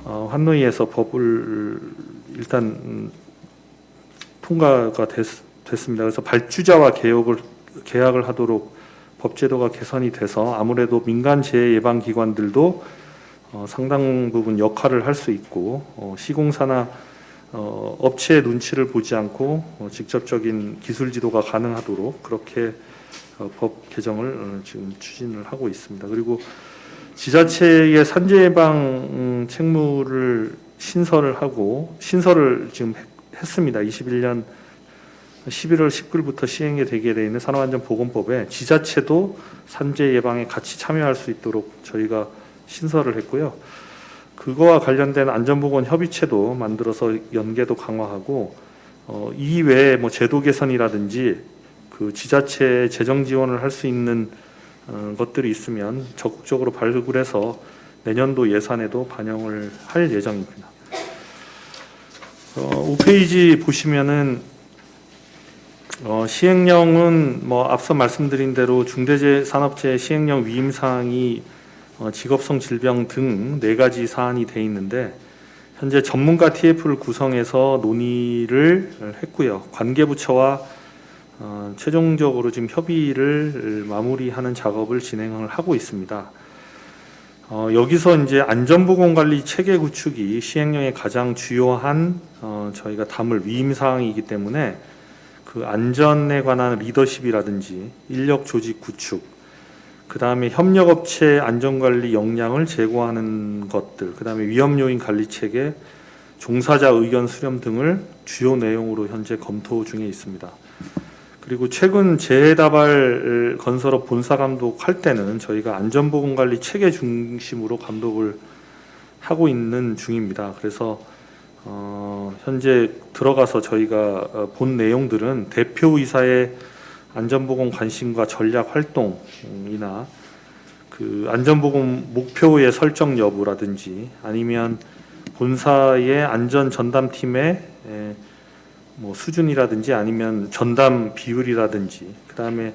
환노위에서 법을 일단 통과가 됐습니다. 그래서 발주자와 계약을 하도록 법제도가 개선이 돼서 아무래도 민간 재해 예방 기관들도 상당 부분 역할을 할 수 있고, 시공사나 업체의 눈치를 보지 않고 직접적인 기술 지도가 가능하도록 그렇게 법 개정을 지금 추진을 하고 있습니다. 그리고 지자체의 산재 예방 책무를 신설을 지금 했습니다. 21년 11월 10일부터 시행이 되게 되어 있는 산업안전보건법에 지자체도 산재 예방에 같이 참여할 수 있도록 저희가 신설을 했고요. 그거와 관련된 안전보건 협의체도 만들어서 연계도 강화하고, 이외에 뭐 제도 개선이라든지 그 지자체 재정 지원을 할 수 있는 것들이 있으면 적극적으로 발굴해서 내년도 예산에도 반영을 할 예정입니다. 5페이지 보시면은 시행령은 뭐 앞서 말씀드린 대로 중대재해산업재해 시행령 위임사항이 직업성 질병 등 4가지 사안이 돼 있는데, 현재 전문가 TF를 구성해서 논의를 했고요. 관계부처와 최종적으로 지금 협의를 마무리하는 작업을 진행을 하고 있습니다. 여기서 이제 안전보건관리 체계 구축이 시행령의 가장 주요한 저희가 담을 위임 사항이기 때문에 그 안전에 관한 리더십이라든지 인력 조직 구축, 그 다음에 협력업체 안전관리 역량을 제고하는 것들, 그 다음에 위험요인 관리 체계, 종사자 의견 수렴 등을 주요 내용으로 현재 검토 중에 있습니다. 그리고 최근 재해다발 건설업 본사 감독할 때는 저희가 안전보건관리 체계 중심으로 감독을 하고 있는 중입니다. 그래서 현재 들어가서 저희가 본 내용들은 대표이사의 안전보건 관심과 전략 활동이나 그 안전보건 목표의 설정 여부라든지, 아니면 본사의 안전 전담팀의 뭐 수준이라든지, 아니면 전담 비율이라든지, 그 다음에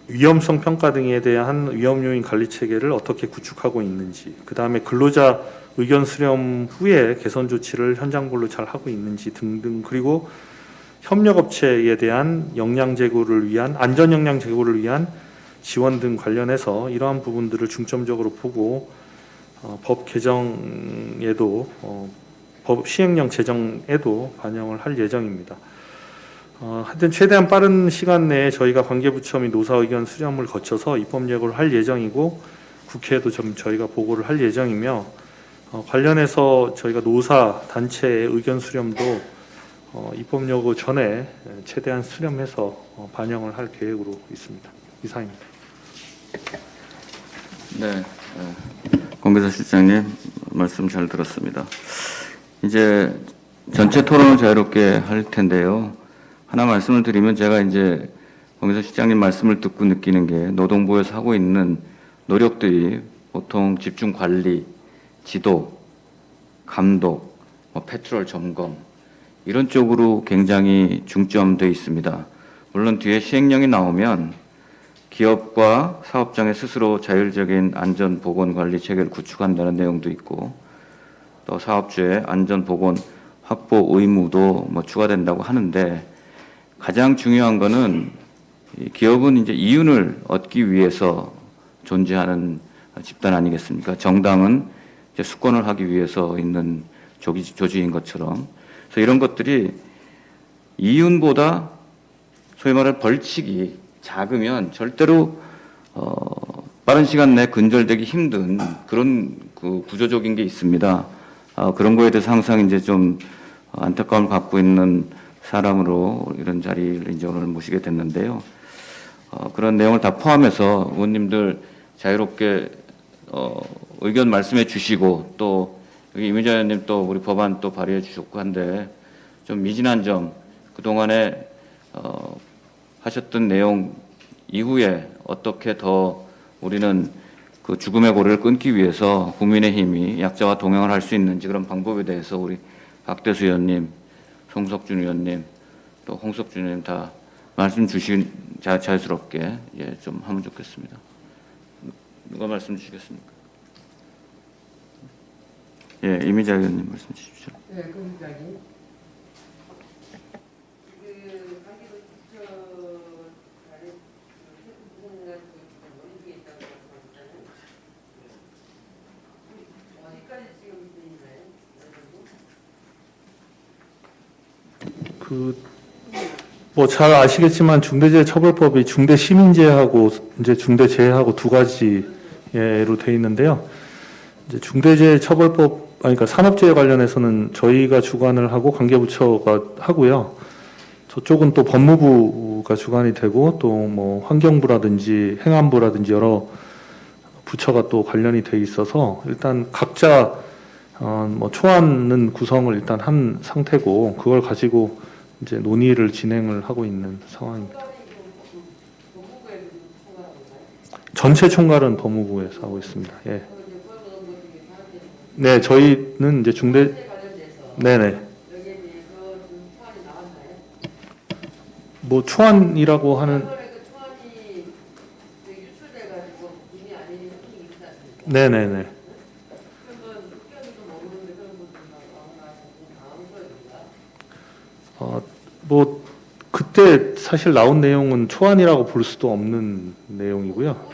위험성 평가 등에 대한 위험 요인 관리 체계를 어떻게 구축하고 있는지, 그 다음에 근로자 의견 수렴 후에 개선 조치를 현장별로 잘 하고 있는지 등등, 그리고 협력업체에 대한 역량 제고를 위한 안전 역량 제고를 위한 지원 등 관련해서 이러한 부분들을 중점적으로 보고 법 개정에도 법 시행령 제정에도 반영을 할 예정입니다. 하여튼 최대한 빠른 시간 내에 저희가 관계부처 및 노사 의견 수렴을 거쳐서 입법 예고를 할 예정이고, 국회에도 좀 저희가 보고를 할 예정이며, 관련해서 저희가 노사 단체의 의견 수렴도 입법 예고 전에 최대한 수렴해서 반영을 할 계획으로 있습니다. 이상입니다. 네, 권계사 실장님 말씀 잘 들었습니다. 이제 전체 토론을 자유롭게 할 텐데요. 하나 말씀을 드리면, 제가 이제 권계사 실장님 말씀을 듣고 느끼는 게, 노동부에서 하고 있는 노력들이 보통 집중 관리, 지도, 감독, 패트롤 점검 이런 쪽으로 굉장히 중점되어 있습니다. 물론 뒤에 시행령이 나오면 기업과 사업장에 스스로 자율적인 안전보건관리 체계를 구축한다는 내용도 있고, 또 사업주의 안전보건 확보 의무도 뭐 추가된다고 하는데, 가장 중요한 거는 기업은 이제 이윤을 얻기 위해서 존재하는 집단 아니겠습니까? 정당은 이제 수권을 하기 위해서 있는 조직인 것처럼. 그래서 이런 것들이 이윤보다 소위 말하는 벌칙이 작으면 절대로 빠른 시간 내에 근절되기 힘든 그런 그 구조적인 게 있습니다. 그런 거에 대해서 항상 이제 좀 안타까움을 갖고 있는 사람으로 이런 자리를 이제 오늘 모시게 됐는데요. 그런 내용을 다 포함해서 의원님들 자유롭게 의견 말씀해 주시고 또 여기 이미자 의원님 또 우리 법안 또 발의해 주셨고 한데 좀 미진한 점 그동안에 하셨던 내용 이후에 어떻게 더 우리는 그 죽음의 고리를 끊기 위해서 국민의힘이 약자와 동행을 할 수 있는지 그런 방법에 대해서 우리 박대수 의원님, 송석준 의원님, 또 홍석준 의원님 다 말씀 주신 자연스럽게 예, 좀 하면 좋겠습니다. 누가 말씀 주시겠습니까? 예, 이미자 의원님 말씀 주십시오. 네, 검사님. 강기도 지처단에 무슨 원인이 있다고 말씀하셨잖아요. 어디까지 지금 있나요? 뭐 잘 아시겠지만 중대재해처벌법이 중대시민재해하고 이제 중대재해하고 두 가지로 돼 있는데요. 이제 중대재해처벌법 그러니까 산업재해 관련해서는 저희가 주관을 하고 관계부처가 하고요. 저쪽은 또 법무부가 주관이 되고 또 뭐 환경부라든지 행안부라든지 여러 부처가 또 관련이 돼 있어서 일단 각자 뭐 초안은 구성을 일단 한 상태고 그걸 가지고 이제 논의를 진행을 하고 있는 상황입니다. 전체 총괄은 법무부에서 하고 있습니다. 예. 네, 저희는 이제 네네. 뭐 초안이라고 하는 네네네. 뭐 그때 사실 나온 내용은 초안이라고 볼 수도 없는 내용이고요.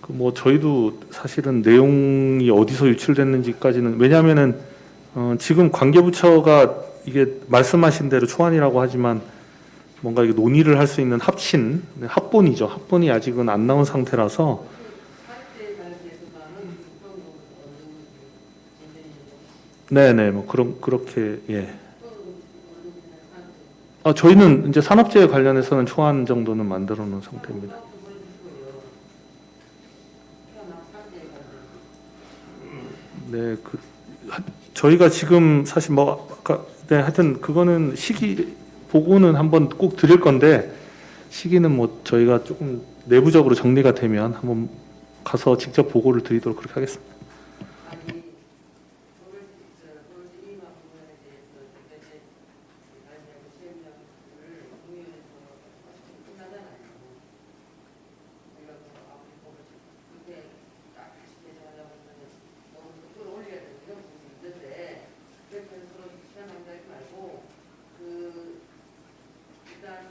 뭐 저희도 사실은 내용이 어디서 유출됐는지까지는 왜냐하면은 지금 관계부처가 이게 말씀하신 대로 초안이라고 하지만 뭔가 이게 논의를 할 수 있는 합본이죠. 합본이 아직은 안 나온 상태라서 네네 뭐 그렇게 예. 저희는 이제 산업재해 관련해서는 초안 정도는 만들어 놓은 상태입니다. 네, 저희가 지금 사실 뭐 아까 네, 하여튼 그거는 시기 보고는 한번 꼭 드릴 건데 시기는 뭐 저희가 조금 내부적으로 정리가 되면 한번 가서 직접 보고를 드리도록 그렇게 하겠습니다.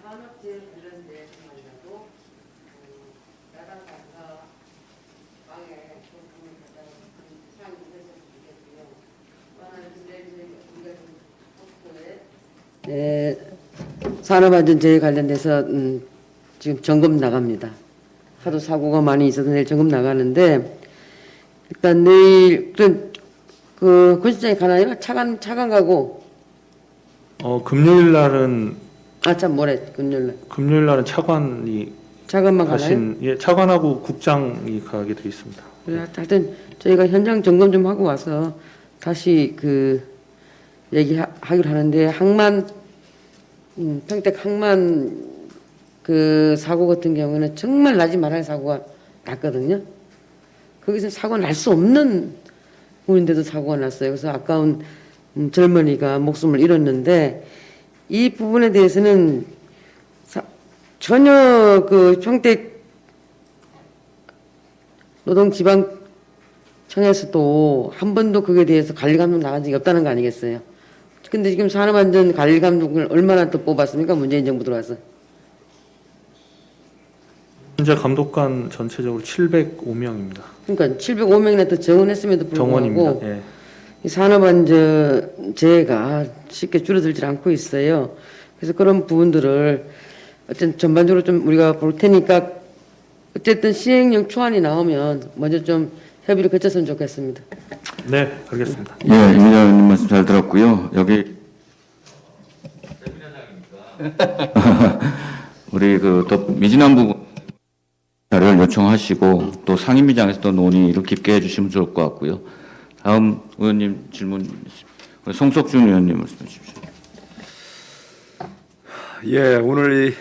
산업재해 관련돼서만이라도 야당 당사 방에 소통을 갖다가 상이 해서 주겠고요. 근데 우리가 좀 네, 산업안전재해 관련돼서 지금 점검 나갑니다. 하도 사고가 많이 있어서 내일 점검 나가는데 일단 내일 그 건축장에 가나요? 차관 가고 금요일 날은 참 뭐래 금요일 금요일 날은 차관이 차관만 가나요? 예, 차관하고 국장이 가게 돼 있습니다. 하여튼 저희가 현장 점검 좀 하고 와서 다시 그 얘기하기로 하는데 항만 평택 항만 그 사고 같은 경우는 정말 나지 말할 사고가 났거든요. 거기서 사고가 날 수 없는 부분인데도 사고가 났어요. 그래서 아까운 젊은이가 목숨을 잃었는데 이 부분에 대해서는 전혀 그 평택 노동지방청에서도 한 번도 그에 대해서 관리감독 나간 적이 없다는 거 아니겠어요? 근데 지금 산업안전관리감독을 얼마나 또 뽑았습니까? 문재인 정부 들어와서. 현재 감독관 전체적으로 705명입니다. 그러니까 705명이나 더 정원했음에도 불구하고 정원입니다. 예. 이 산업안전재해가 쉽게 줄어들지 않고 있어요. 그래서 그런 부분들을 어쨌든 전반적으로 좀 우리가 볼 테니까 어쨌든 시행령 초안이 나오면 먼저 좀 협의를 거쳤으면 좋겠습니다. 네, 알겠습니다. 예, 임 위원님 말씀 잘 들었고요. 여기 우리 또 미진한 부분 자료를 요청하시고 또 상임위장에서도 논의를 깊게 해주시면 좋을 것 같고요. 다음 의원님 질문, 우리 송석준 의원님 말씀해 주십시오. 예, 오늘 이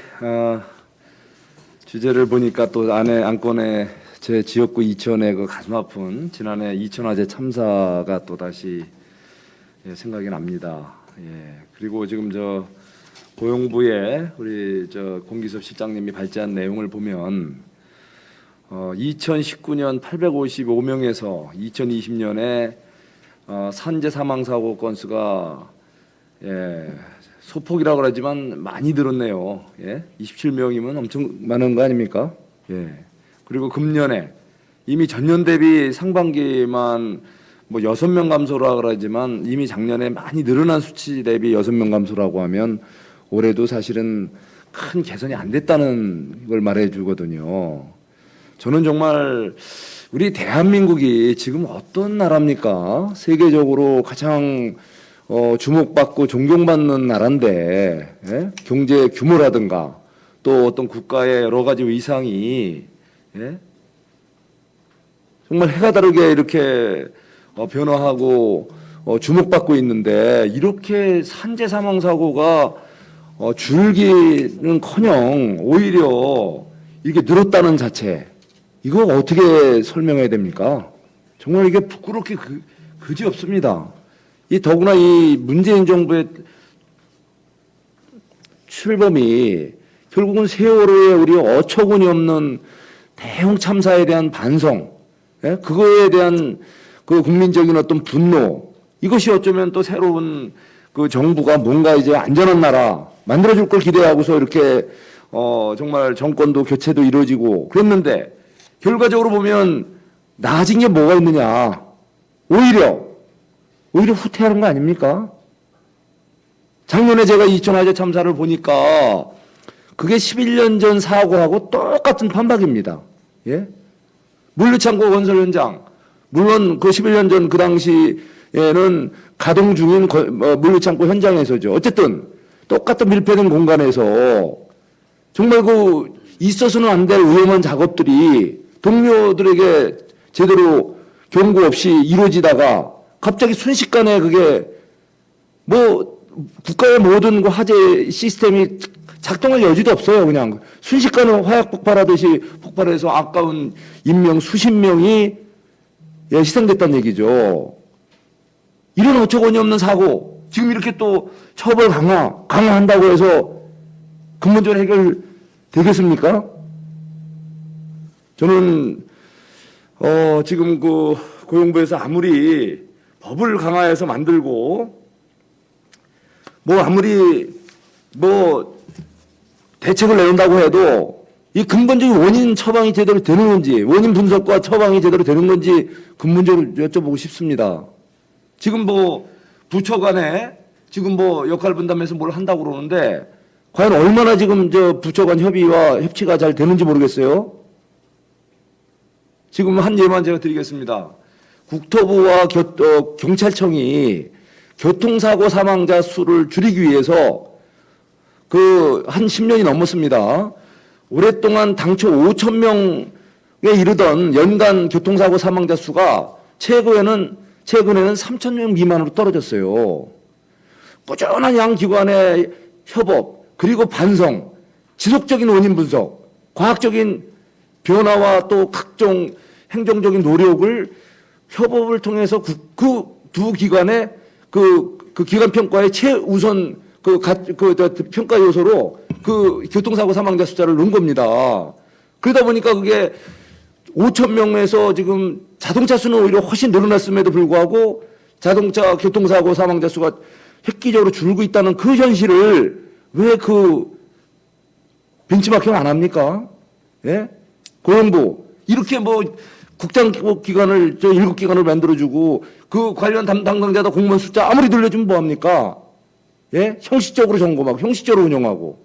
주제를 보니까 또 안건에 제 지역구 이천의 그 가슴 아픈 지난해 이천화재 참사가 또 다시 생각이 납니다. 예, 그리고 지금 고용부에 우리 공기섭 실장님이 발제한 내용을 보면 2019년 855명에서 2020년에 산재 사망 사고 건수가 소폭이라고 그러지만 많이 늘었네요. 예, 27명이면 엄청 많은 거 아닙니까? 예. 그리고 금년에 이미 전년 대비 상반기만 6명 감소라 그러지만 이미 작년에 많이 늘어난 수치 대비 6명 감소라고 하면 올해도 사실은 큰 개선이 안 됐다는 걸 말해 주거든요. 저는 정말 우리 대한민국이 지금 어떤 나라입니까? 세계적으로 가장 주목받고 존경받는 나라인데, 예? 경제 규모라든가 또 어떤 국가의 여러 가지 위상이, 예? 정말 해가 다르게 이렇게 변화하고 주목받고 있는데, 이렇게 산재 사망 사고가 줄기는커녕 오히려 이게 늘었다는 자체, 이거 어떻게 설명해야 됩니까? 정말 이게 부끄럽게 그지 없습니다. 더구나 이 문재인 정부의 출범이 결국은 세월호에 우리 어처구니 없는 대형 참사에 대한 반성, 예? 그거에 대한 그 국민적인 어떤 분노, 이것이 어쩌면 또 새로운 그 정부가 뭔가 이제 안전한 나라 만들어줄 걸 기대하고서 이렇게 정말 정권도 교체도 이루어지고 그랬는데, 결과적으로 보면 나아진 게 뭐가 있느냐? 오히려 후퇴하는 거 아닙니까? 작년에 제가 이천화재 참사를 보니까 그게 11년 전 사고하고 똑같은 판박입니다. 예? 물류창고 건설 현장, 물론 그 11년 전 그 당시에는 가동 중인 물류창고 현장에서죠. 어쨌든 똑같은 밀폐된 공간에서 정말 있어서는 안 될 위험한 작업들이 동료들에게 제대로 경고 없이 이루어지다가 갑자기 순식간에 그게 국가의 모든 화재 시스템이 작동할 여지도 없어요. 그냥 순식간에 화약 폭발하듯이 폭발해서 아까운 인명 수십 명이 희생됐다는 얘기죠. 이런 어처구니 없는 사고, 지금 이렇게 또 처벌 강화한다고 해서 근본적으로 해결되겠습니까? 저는 지금 고용부에서 아무리 법을 강화해서 만들고 아무리 대책을 내놓는다고 해도 이 근본적인 원인 처방이 제대로 되는 건지, 원인 분석과 처방이 제대로 되는 건지 근본적으로 여쭤보고 싶습니다. 지금 부처 간에 지금 역할 분담해서 뭘 한다고 그러는데, 과연 얼마나 지금 부처 간 협의와 협치가 잘 되는지 모르겠어요. 지금 한 예만 제가 드리겠습니다. 국토부와 경찰청이 교통사고 사망자 수를 줄이기 위해서 한 10년이 넘었습니다. 오랫동안 당초 5,000명에 이르던 연간 교통사고 사망자 수가 최근에는 3,000명 미만으로 떨어졌어요. 꾸준한 양 기관의 협업, 그리고 반성, 지속적인 원인 분석, 과학적인 변화와 또 각종 행정적인 노력을 협업을 통해서 그 두 기관의 그 기관 평가의 최우선 평가 요소로 교통사고 사망자 숫자를 넣은 겁니다. 그러다 보니까 그게 5,000명에서 지금 자동차 수는 오히려 훨씬 늘어났음에도 불구하고 자동차 교통사고 사망자 수가 획기적으로 줄고 있다는 그 현실을 왜 벤치마킹 안 합니까? 예? 고용부. 이렇게 국장 기관을 7기관을 만들어주고 그 관련 담당자다 공무원 숫자 아무리 늘려주면 뭐합니까? 예? 형식적으로 점검하고 형식적으로 운영하고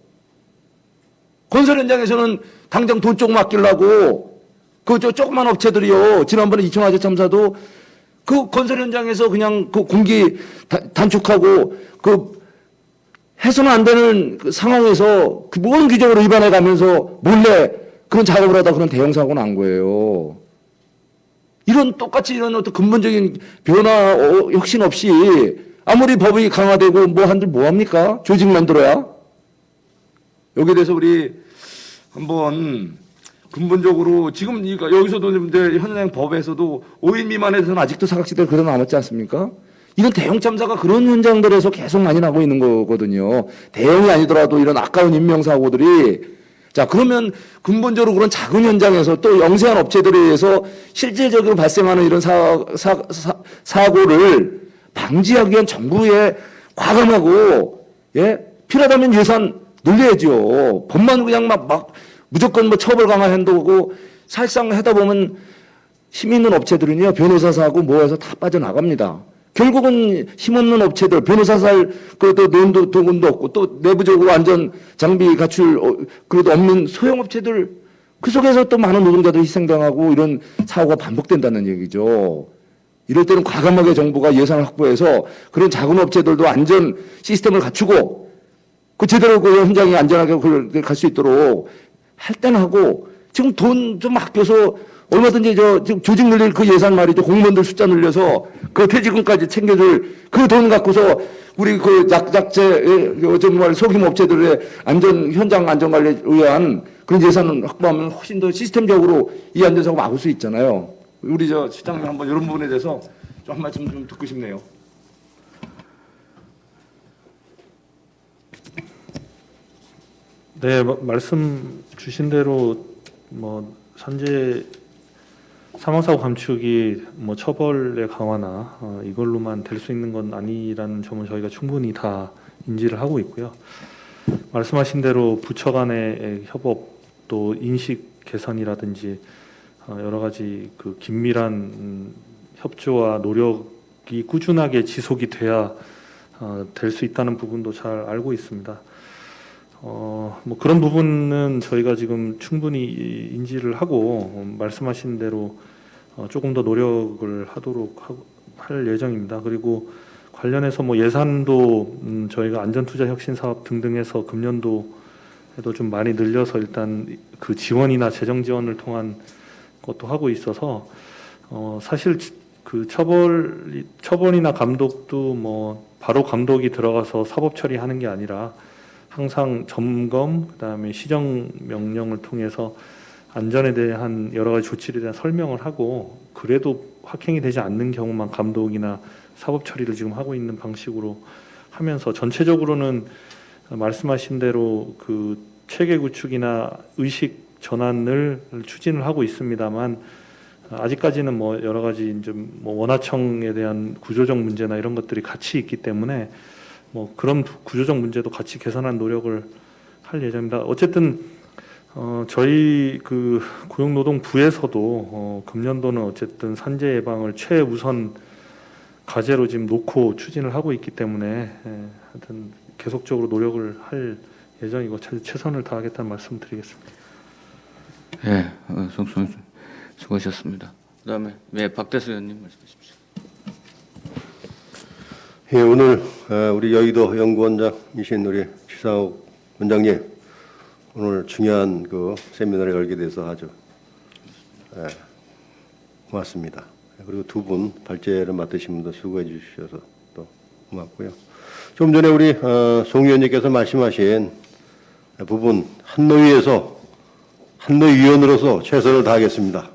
건설 현장에서는 당장 돈 조금 아끼려고 그 조그만 업체들이요. 지난번에 이청아재 참사도 그 건설 현장에서 그냥 그 공기 단축하고 그 해서는 안 되는 그 상황에서 그 모든 규정을 위반해 가면서 몰래 그런 작업을 하다 그런 대형 사고가 난 거예요. 똑같이 이런 어떤 근본적인 변화, 혁신 없이 아무리 법이 강화되고 뭐 한들 뭐합니까? 조직 만들어야? 여기에 대해서 우리 한번 근본적으로 지금 여기서도 현행 법에서도 5인 미만에 대해서는 아직도 사각지대가 그래 남았지 않습니까? 이런 대형 참사가 그런 현장들에서 계속 많이 나고 있는 거거든요. 대형이 아니더라도 이런 아까운 인명사고들이 자, 그러면 근본적으로 그런 작은 현장에서 또 영세한 업체들에 의해서 실질적으로 발생하는 이런 사고를 방지하기 위한 정부의 과감하고, 예? 필요하다면 예산 늘려야죠. 법만 그냥 막 무조건 뭐 처벌 강화한다고 사실상 하다 보면 힘 있는 업체들은요, 변호사 사고 뭐해서 다 빠져나갑니다. 결국은 힘없는 업체들, 변호사 살, 그래도 돈도 없고, 또 내부적으로 안전 장비 갖출, 그래도 없는 소형업체들, 그 속에서 또 많은 노동자들이 희생당하고 이런 사고가 반복된다는 얘기죠. 이럴 때는 과감하게 정부가 예산을 확보해서 그런 작은 업체들도 안전 시스템을 갖추고, 그 제대로 그 현장이 안전하게 갈 수 있도록 할 때는 하고, 지금 돈 좀 아껴서 얼마든지 지금 조직 늘릴 그 예산 말이죠. 공무원들 숫자 늘려서 그 퇴직금까지 챙겨줄 그 돈 갖고서 우리 그 약재, 정말 소규모 업체들의 현장 안전 관리에 의한 그런 예산을 확보하면 훨씬 더 시스템적으로 이 안전사고 막을 수 있잖아요. 우리 시장님 한번 이런 부분에 대해서 좀 한 말씀 좀 듣고 싶네요. 네, 말씀 주신 대로 산재 사망사고 감축이 처벌의 강화나 이걸로만 될 수 있는 건 아니라는 점은 저희가 충분히 다 인지를 하고 있고요. 말씀하신 대로 부처 간의 협업 또 인식 개선이라든지 여러 가지 그 긴밀한 협조와 노력이 꾸준하게 지속이 돼야 될 수 있다는 부분도 잘 알고 있습니다. 그런 부분은 저희가 지금 충분히 인지를 하고 말씀하신 대로 조금 더 노력을 할 예정입니다. 그리고 관련해서 예산도 저희가 안전투자혁신사업 등등해서 금년도에도 좀 많이 늘려서 일단 그 지원이나 재정 지원을 통한 것도 하고 있어서 사실 그 처벌이나 감독도 바로 감독이 들어가서 사법 처리하는 게 아니라 항상 점검, 그다음에 시정 명령을 통해서 안전에 대한 여러 가지 조치에 대한 설명을 하고 그래도 확행이 되지 않는 경우만 감독이나 사법 처리를 지금 하고 있는 방식으로 하면서 전체적으로는 말씀하신 대로 그 체계 구축이나 의식 전환을 추진을 하고 있습니다만 아직까지는 여러 가지 좀 원하청에 대한 구조적 문제나 이런 것들이 같이 있기 때문에 그런 구조적 문제도 같이 개선한 노력을 할 예정입니다. 어쨌든 저희 그 고용노동부에서도 금년도는 어쨌든 산재 예방을 최우선 과제로 지금 놓고 추진을 하고 있기 때문에 하여튼 계속적으로 노력을 할 예정이고 최선을 다하겠다는 말씀 드리겠습니다. 예, 수고하셨습니다. 그다음에 박대수 의원님 말씀하십시오. 예, 오늘 우리 여의도 연구원장이신 우리 최상욱 원장님 오늘 중요한 그 세미나를 열게 돼서 아주 고맙습니다. 그리고 두 분 발제를 맡으신 분도 수고해 주셔서 또 고맙고요. 좀 전에 우리 송 의원님께서 말씀하신 부분 한노위원으로서 최선을 다하겠습니다.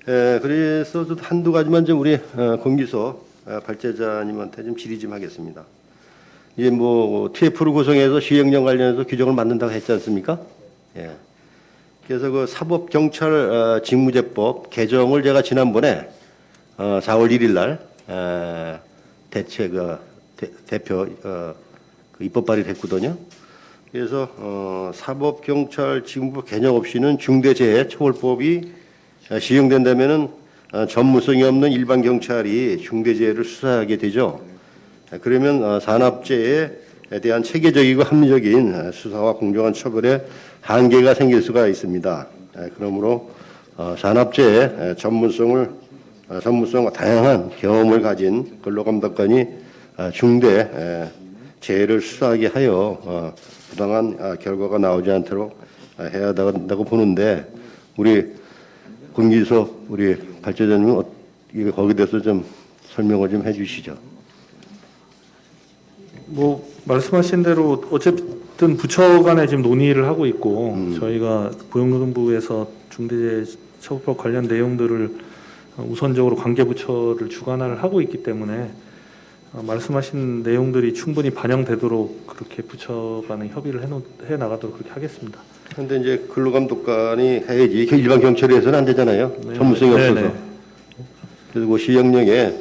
그래서 한두 가지만 좀 우리 공기소 발제자님한테 좀 질의 좀 하겠습니다. 이제 TF를 구성해서 시행령 관련해서 규정을 만든다고 했지 않습니까? 예. 그래서 그 사법경찰 직무제법 개정을 제가 지난번에 4월 1일 날 대표 그 입법 발의됐거든요. 그래서 사법경찰 직무법 개정 없이는 중대재해처벌법이 시행된다면은 전문성이 없는 일반 경찰이 중대재해를 수사하게 되죠. 그러면 산업재해에 대한 체계적이고 합리적인 수사와 공정한 처벌에 한계가 생길 수가 있습니다. 그러므로 산업재해 전문성과 다양한 경험을 가진 근로감독관이 중대 재해를 수사하게 하여 부당한 결과가 나오지 않도록 해야 한다고 보는데, 우리 군기소 우리 발제자님은 거기에 대해서 좀 설명을 좀 해주시죠. 뭐 말씀하신 대로 어쨌든 부처 간에 지금 논의를 하고 있고 저희가 고용노동부에서 중대재해처벌법 관련 내용들을 우선적으로 관계부처를 주관을 하고 있기 때문에 말씀하신 내용들이 충분히 반영되도록 그렇게 부처 간에 협의를 해 나가도록 그렇게 하겠습니다. 그런데 이제 근로감독관이 해야지 일반 경찰에 서는 안 되잖아요. 네. 전문성이 없어서. 네. 그래서 그 시행령에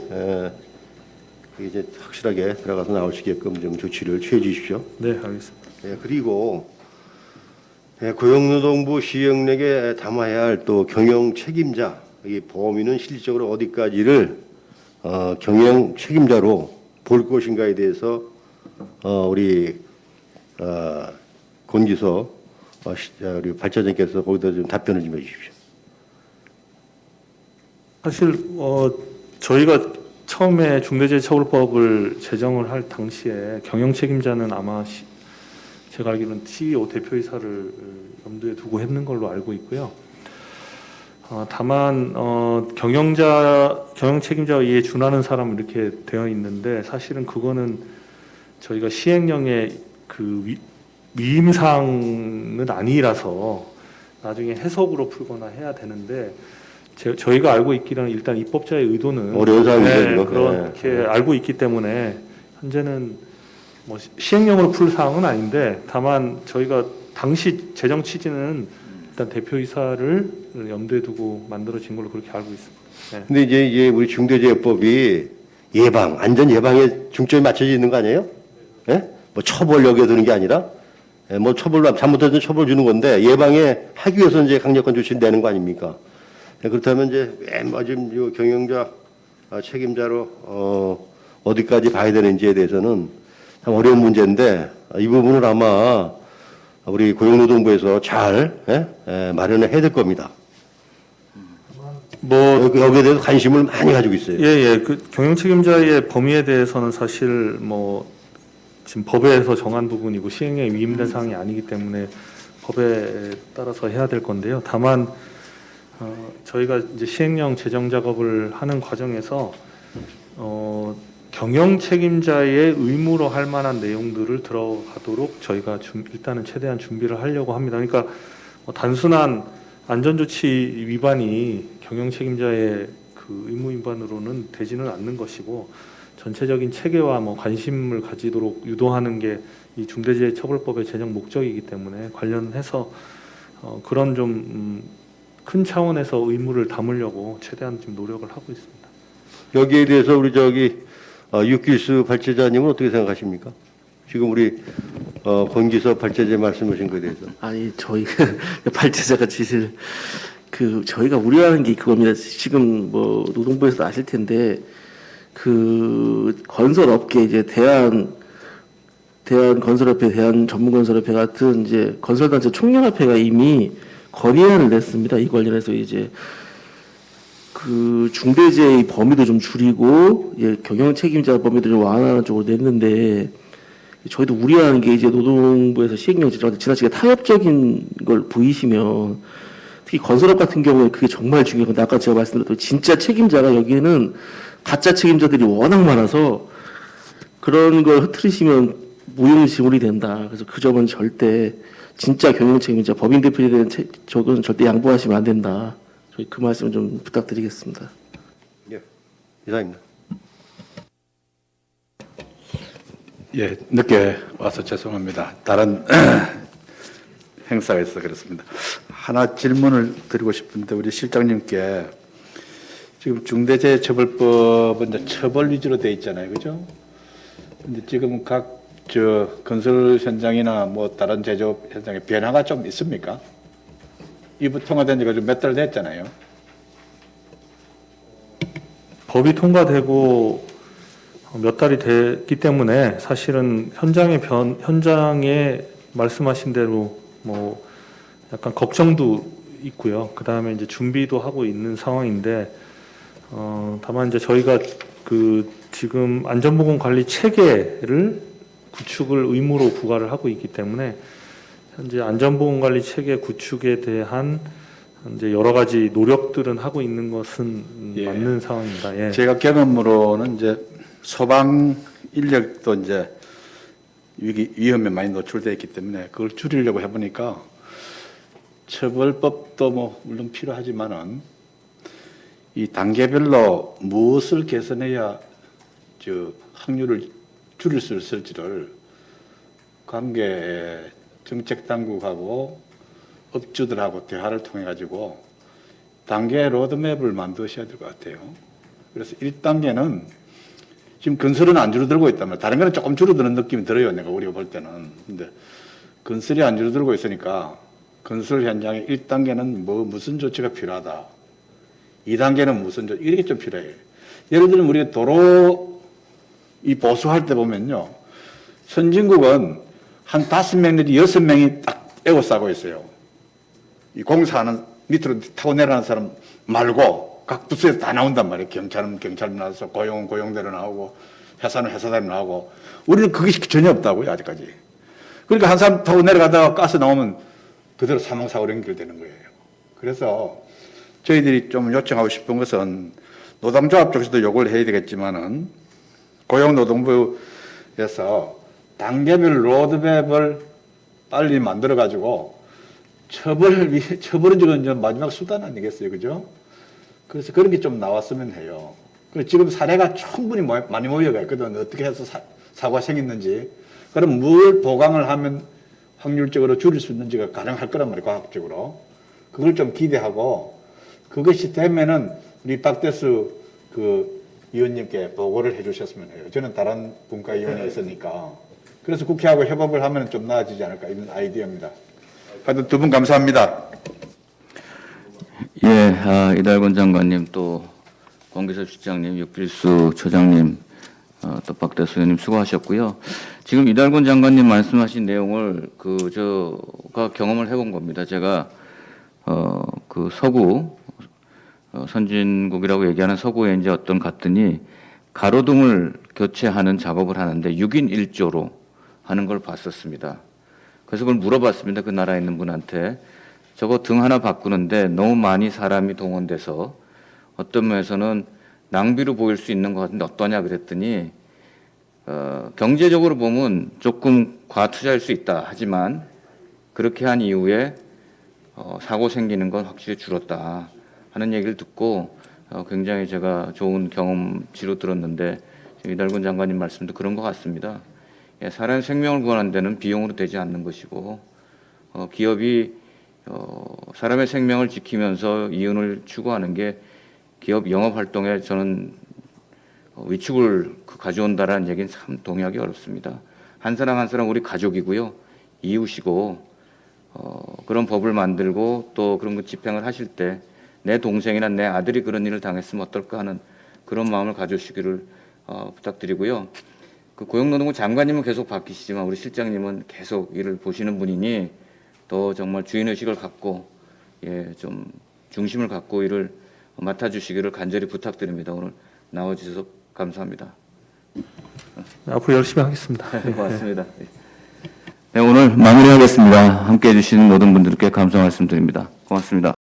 이제 확실하게 들어가서 나올 수 있게끔 좀 조치를 취해 주십시오. 네, 알겠습니다. 그리고 고용노동부 시행령에 담아야 할 또 경영 책임자, 이 범위는 실질적으로 어디까지를 경영 책임자로 볼 것인가에 대해서 우리 권기서 우리 발차장께서 거기다 좀 답변을 좀 해주십시오. 사실 저희가 처음에 중대재해처벌법을 제정을 할 당시에 경영 책임자는 아마 제가 알기로는 CEO 대표이사를 염두에 두고 했는 걸로 알고 있고요. 다만 경영 책임자와 이에 준하는 사람 이렇게 되어 있는데, 사실은 그거는 저희가 시행령의 그 위임사항은 아니라서 나중에 해석으로 풀거나 해야 되는데, 저희가 알고 있기로는 일단 입법자의 의도는 어려운 사항이죠. 그렇게 알고 있기 때문에 현재는 뭐 시행령으로 풀 사항은 아닌데, 다만 저희가 당시 제정 취지는 일단 대표이사를 염두에 두고 만들어진 걸로 그렇게 알고 있습니다. 네. 근데 이제 우리 중대재해법이 예방, 안전 예방에 중점이 맞춰져 있는 거 아니에요? 예? 뭐 처벌 여기에 드는 게 아니라, 뭐 잘못해서 처벌 주는 건데, 예방에 하기 위해서 이제 강력한 조치를 내는 거 아닙니까? 그렇다면 이제 맨 마지막 경영자 책임자로 어디까지 봐야 되는지에 대해서는 참 어려운 문제인데, 이 부분을 아마 우리 고용노동부에서 잘 마련을 해야 될 겁니다. 뭐 여기에 대해서 관심을 많이 가지고 있어요. 예. 그 경영 책임자의 범위에 대해서는 사실 뭐 지금 법에서 정한 부분이고 시행령에 위임된 사항이 아니기 때문에 법에 따라서 해야 될 건데요. 다만 저희가 이제 시행령 제정 작업을 하는 과정에서 경영 책임자의 의무로 할 만한 내용들을 들어가도록 저희가 일단은 최대한 준비를 하려고 합니다. 그러니까 단순한 안전조치 위반이 경영 책임자의 그 의무 위반으로는 되지는 않는 것이고, 전체적인 체계와 뭐 관심을 가지도록 유도하는 게 이 중대재해처벌법의 제정 목적이기 때문에 관련해서 그런 좀 큰 차원에서 의무를 담으려고 최대한 지금 노력을 하고 있습니다. 여기에 대해서 우리 육길수 발제자님은 어떻게 생각하십니까? 지금 우리 권기서 발제자 말씀하신 것에 대해서. 아니, 저희가 발제자가 지실 저희가 우려하는 게 그겁니다. 지금 뭐 노동부에서도 아실 텐데, 그 건설업계 이제 대한건설협회, 대한전문건설협회 같은 이제 건설단체 총연합회가 이미 건의안을 냈습니다. 이 관련해서 이제 그 중대재해 범위도 좀 줄이고, 경영 책임자 범위도 좀 완화하는 쪽으로 냈는데, 저희도 우려하는 게 이제 노동부에서 시행령 제정한테 지나치게 타협적인 걸 보이시면, 특히 건설업 같은 경우에 그게 정말 중요한 건데, 아까 제가 말씀드렸던 진짜 책임자가 여기에는 가짜 책임자들이 워낙 많아서 그런 걸 흐트리시면 무용지물이 된다. 그래서 그 점은 절대 진짜 경영 책임자, 법인 대표에 대한 적은 절대 양보하시면 안 된다. 저희 그 말씀 좀 부탁드리겠습니다. 예, 이상입니다. 예, 늦게 와서 죄송합니다. 다른 행사가 있어서 그렇습니다. 하나 질문을 드리고 싶은데, 우리 실장님께 지금 중대재해처벌법은 이제 처벌 위주로 돼 있잖아요, 그죠? 근데 지금 각 건설 현장이나 뭐 다른 제조업 현장에 변화가 좀 있습니까? 이부 통화된 지가 좀 몇 달 됐잖아요. 법이 통과되고 몇 달이 됐기 때문에 사실은 현장에 말씀하신 대로 뭐 약간 걱정도 있고요. 그 다음에 이제 준비도 하고 있는 상황인데, 다만 이제 저희가 그 지금 안전보건관리 체계를 구축을 의무로 부과를 하고 있기 때문에 현재 안전보건관리 체계 구축에 대한 이제 여러 가지 노력들은 하고 있는 것은 예. 맞는 상황입니다. 예. 제가 경험으로는 이제 소방 인력도 이제 위험에 많이 노출되어 있기 때문에 그걸 줄이려고 해보니까 처벌법도 뭐 물론 필요하지만은 이 단계별로 무엇을 개선해야 저 확률을 줄일 수 있을지를 관계 정책 당국하고 업주들하고 대화를 통해 가지고 단계 로드맵을 만드셔야 될 것 같아요. 그래서 1단계는 지금 건설은 안 줄어들고 있단 말이에요. 다른 거는 조금 줄어드는 느낌이 들어요. 우리가 볼 때는. 근데 건설이 안 줄어들고 있으니까 건설 현장에 1단계는 무슨 조치가 필요하다. 2단계는 무슨 조치, 이렇게 좀 필요해요. 예를 들면 우리가 도로 이 보수할 때 보면요. 선진국은 한 5명 내지 6명이 딱 에워싸고 있어요. 이 공사하는 밑으로 타고 내려가는 사람 말고 각 부서에서 다 나온단 말이에요. 경찰은 경찰 나와서 고용은 고용대로 나오고 회사는 회사대로 나오고 우리는 그게 전혀 없다고요. 아직까지. 그러니까 한 사람 타고 내려가다가 가스 나오면 그대로 사망사고로 연결되는 거예요. 그래서 저희들이 좀 요청하고 싶은 것은 노동조합 쪽에서도 요구를 해야 되겠지만은 고용노동부에서 단계별 로드맵을 빨리 만들어가지고 처벌은 지금 이제 마지막 수단 아니겠어요. 그죠? 그래서 그런 게 좀 나왔으면 해요. 그리고 지금 사례가 충분히 많이 모여가 있거든. 어떻게 해서 사고가 생겼는지. 그럼 뭘 보강을 하면 확률적으로 줄일 수 있는지가 가능할 거란 말이에요. 과학적으로. 그걸 좀 기대하고 그것이 되면은 우리 박대수 그 위원님께 보고를 해 주셨으면 해요. 저는 다른 분과위원회 있으니까. 그래서 국회하고 협업을 하면 좀 나아지지 않을까 이런 아이디어입니다. 하여튼 두 분 감사합니다. 예, 이달권 장관님, 또 권기섭 실장님, 육필수 처장님, 또 박대수 의원님 수고하셨고요. 지금 이달권 장관님 말씀하신 내용을 제가 경험을 해본 겁니다. 제가 그 서구 선진국이라고 얘기하는 서구에 이제 갔더니 가로등을 교체하는 작업을 하는데 6인 1조로 하는 걸 봤었습니다. 그래서 그걸 물어봤습니다. 그 나라에 있는 분한테. 저거 등 하나 바꾸는데 너무 많이 사람이 동원돼서 어떤 면에서는 낭비로 보일 수 있는 것 같은데 어떠냐 그랬더니 경제적으로 보면 조금 과투자일 수 있다. 하지만 그렇게 한 이후에 사고 생기는 건 확실히 줄었다 하는 얘기를 듣고 굉장히 제가 좋은 경험치로 들었는데 이달권 장관님 말씀도 그런 것 같습니다. 예, 사람의 생명을 구하는 데는 비용으로 되지 않는 것이고 기업이 사람의 생명을 지키면서 이윤을 추구하는 게 기업 영업 활동에 저는 위축을 가져온다라는 얘기는 참 동의하기 어렵습니다. 한 사람 한 사람 우리 가족이고요, 이웃이고 그런 법을 만들고 또 그런 거 집행을 하실 때 내 동생이나 내 아들이 그런 일을 당했으면 어떨까 하는 그런 마음을 가져주시기를 부탁드리고요. 그 고용노동부 장관님은 계속 바뀌시지만 우리 실장님은 계속 일을 보시는 분이니 더 정말 주인의식을 갖고 좀 중심을 갖고 일을 맡아주시기를 간절히 부탁드립니다. 오늘 나와주셔서 감사합니다. 앞으로 열심히 하겠습니다. 고맙습니다. 네, 오늘 마무리하겠습니다. 함께해 주신 모든 분들께 감사 말씀드립니다. 고맙습니다.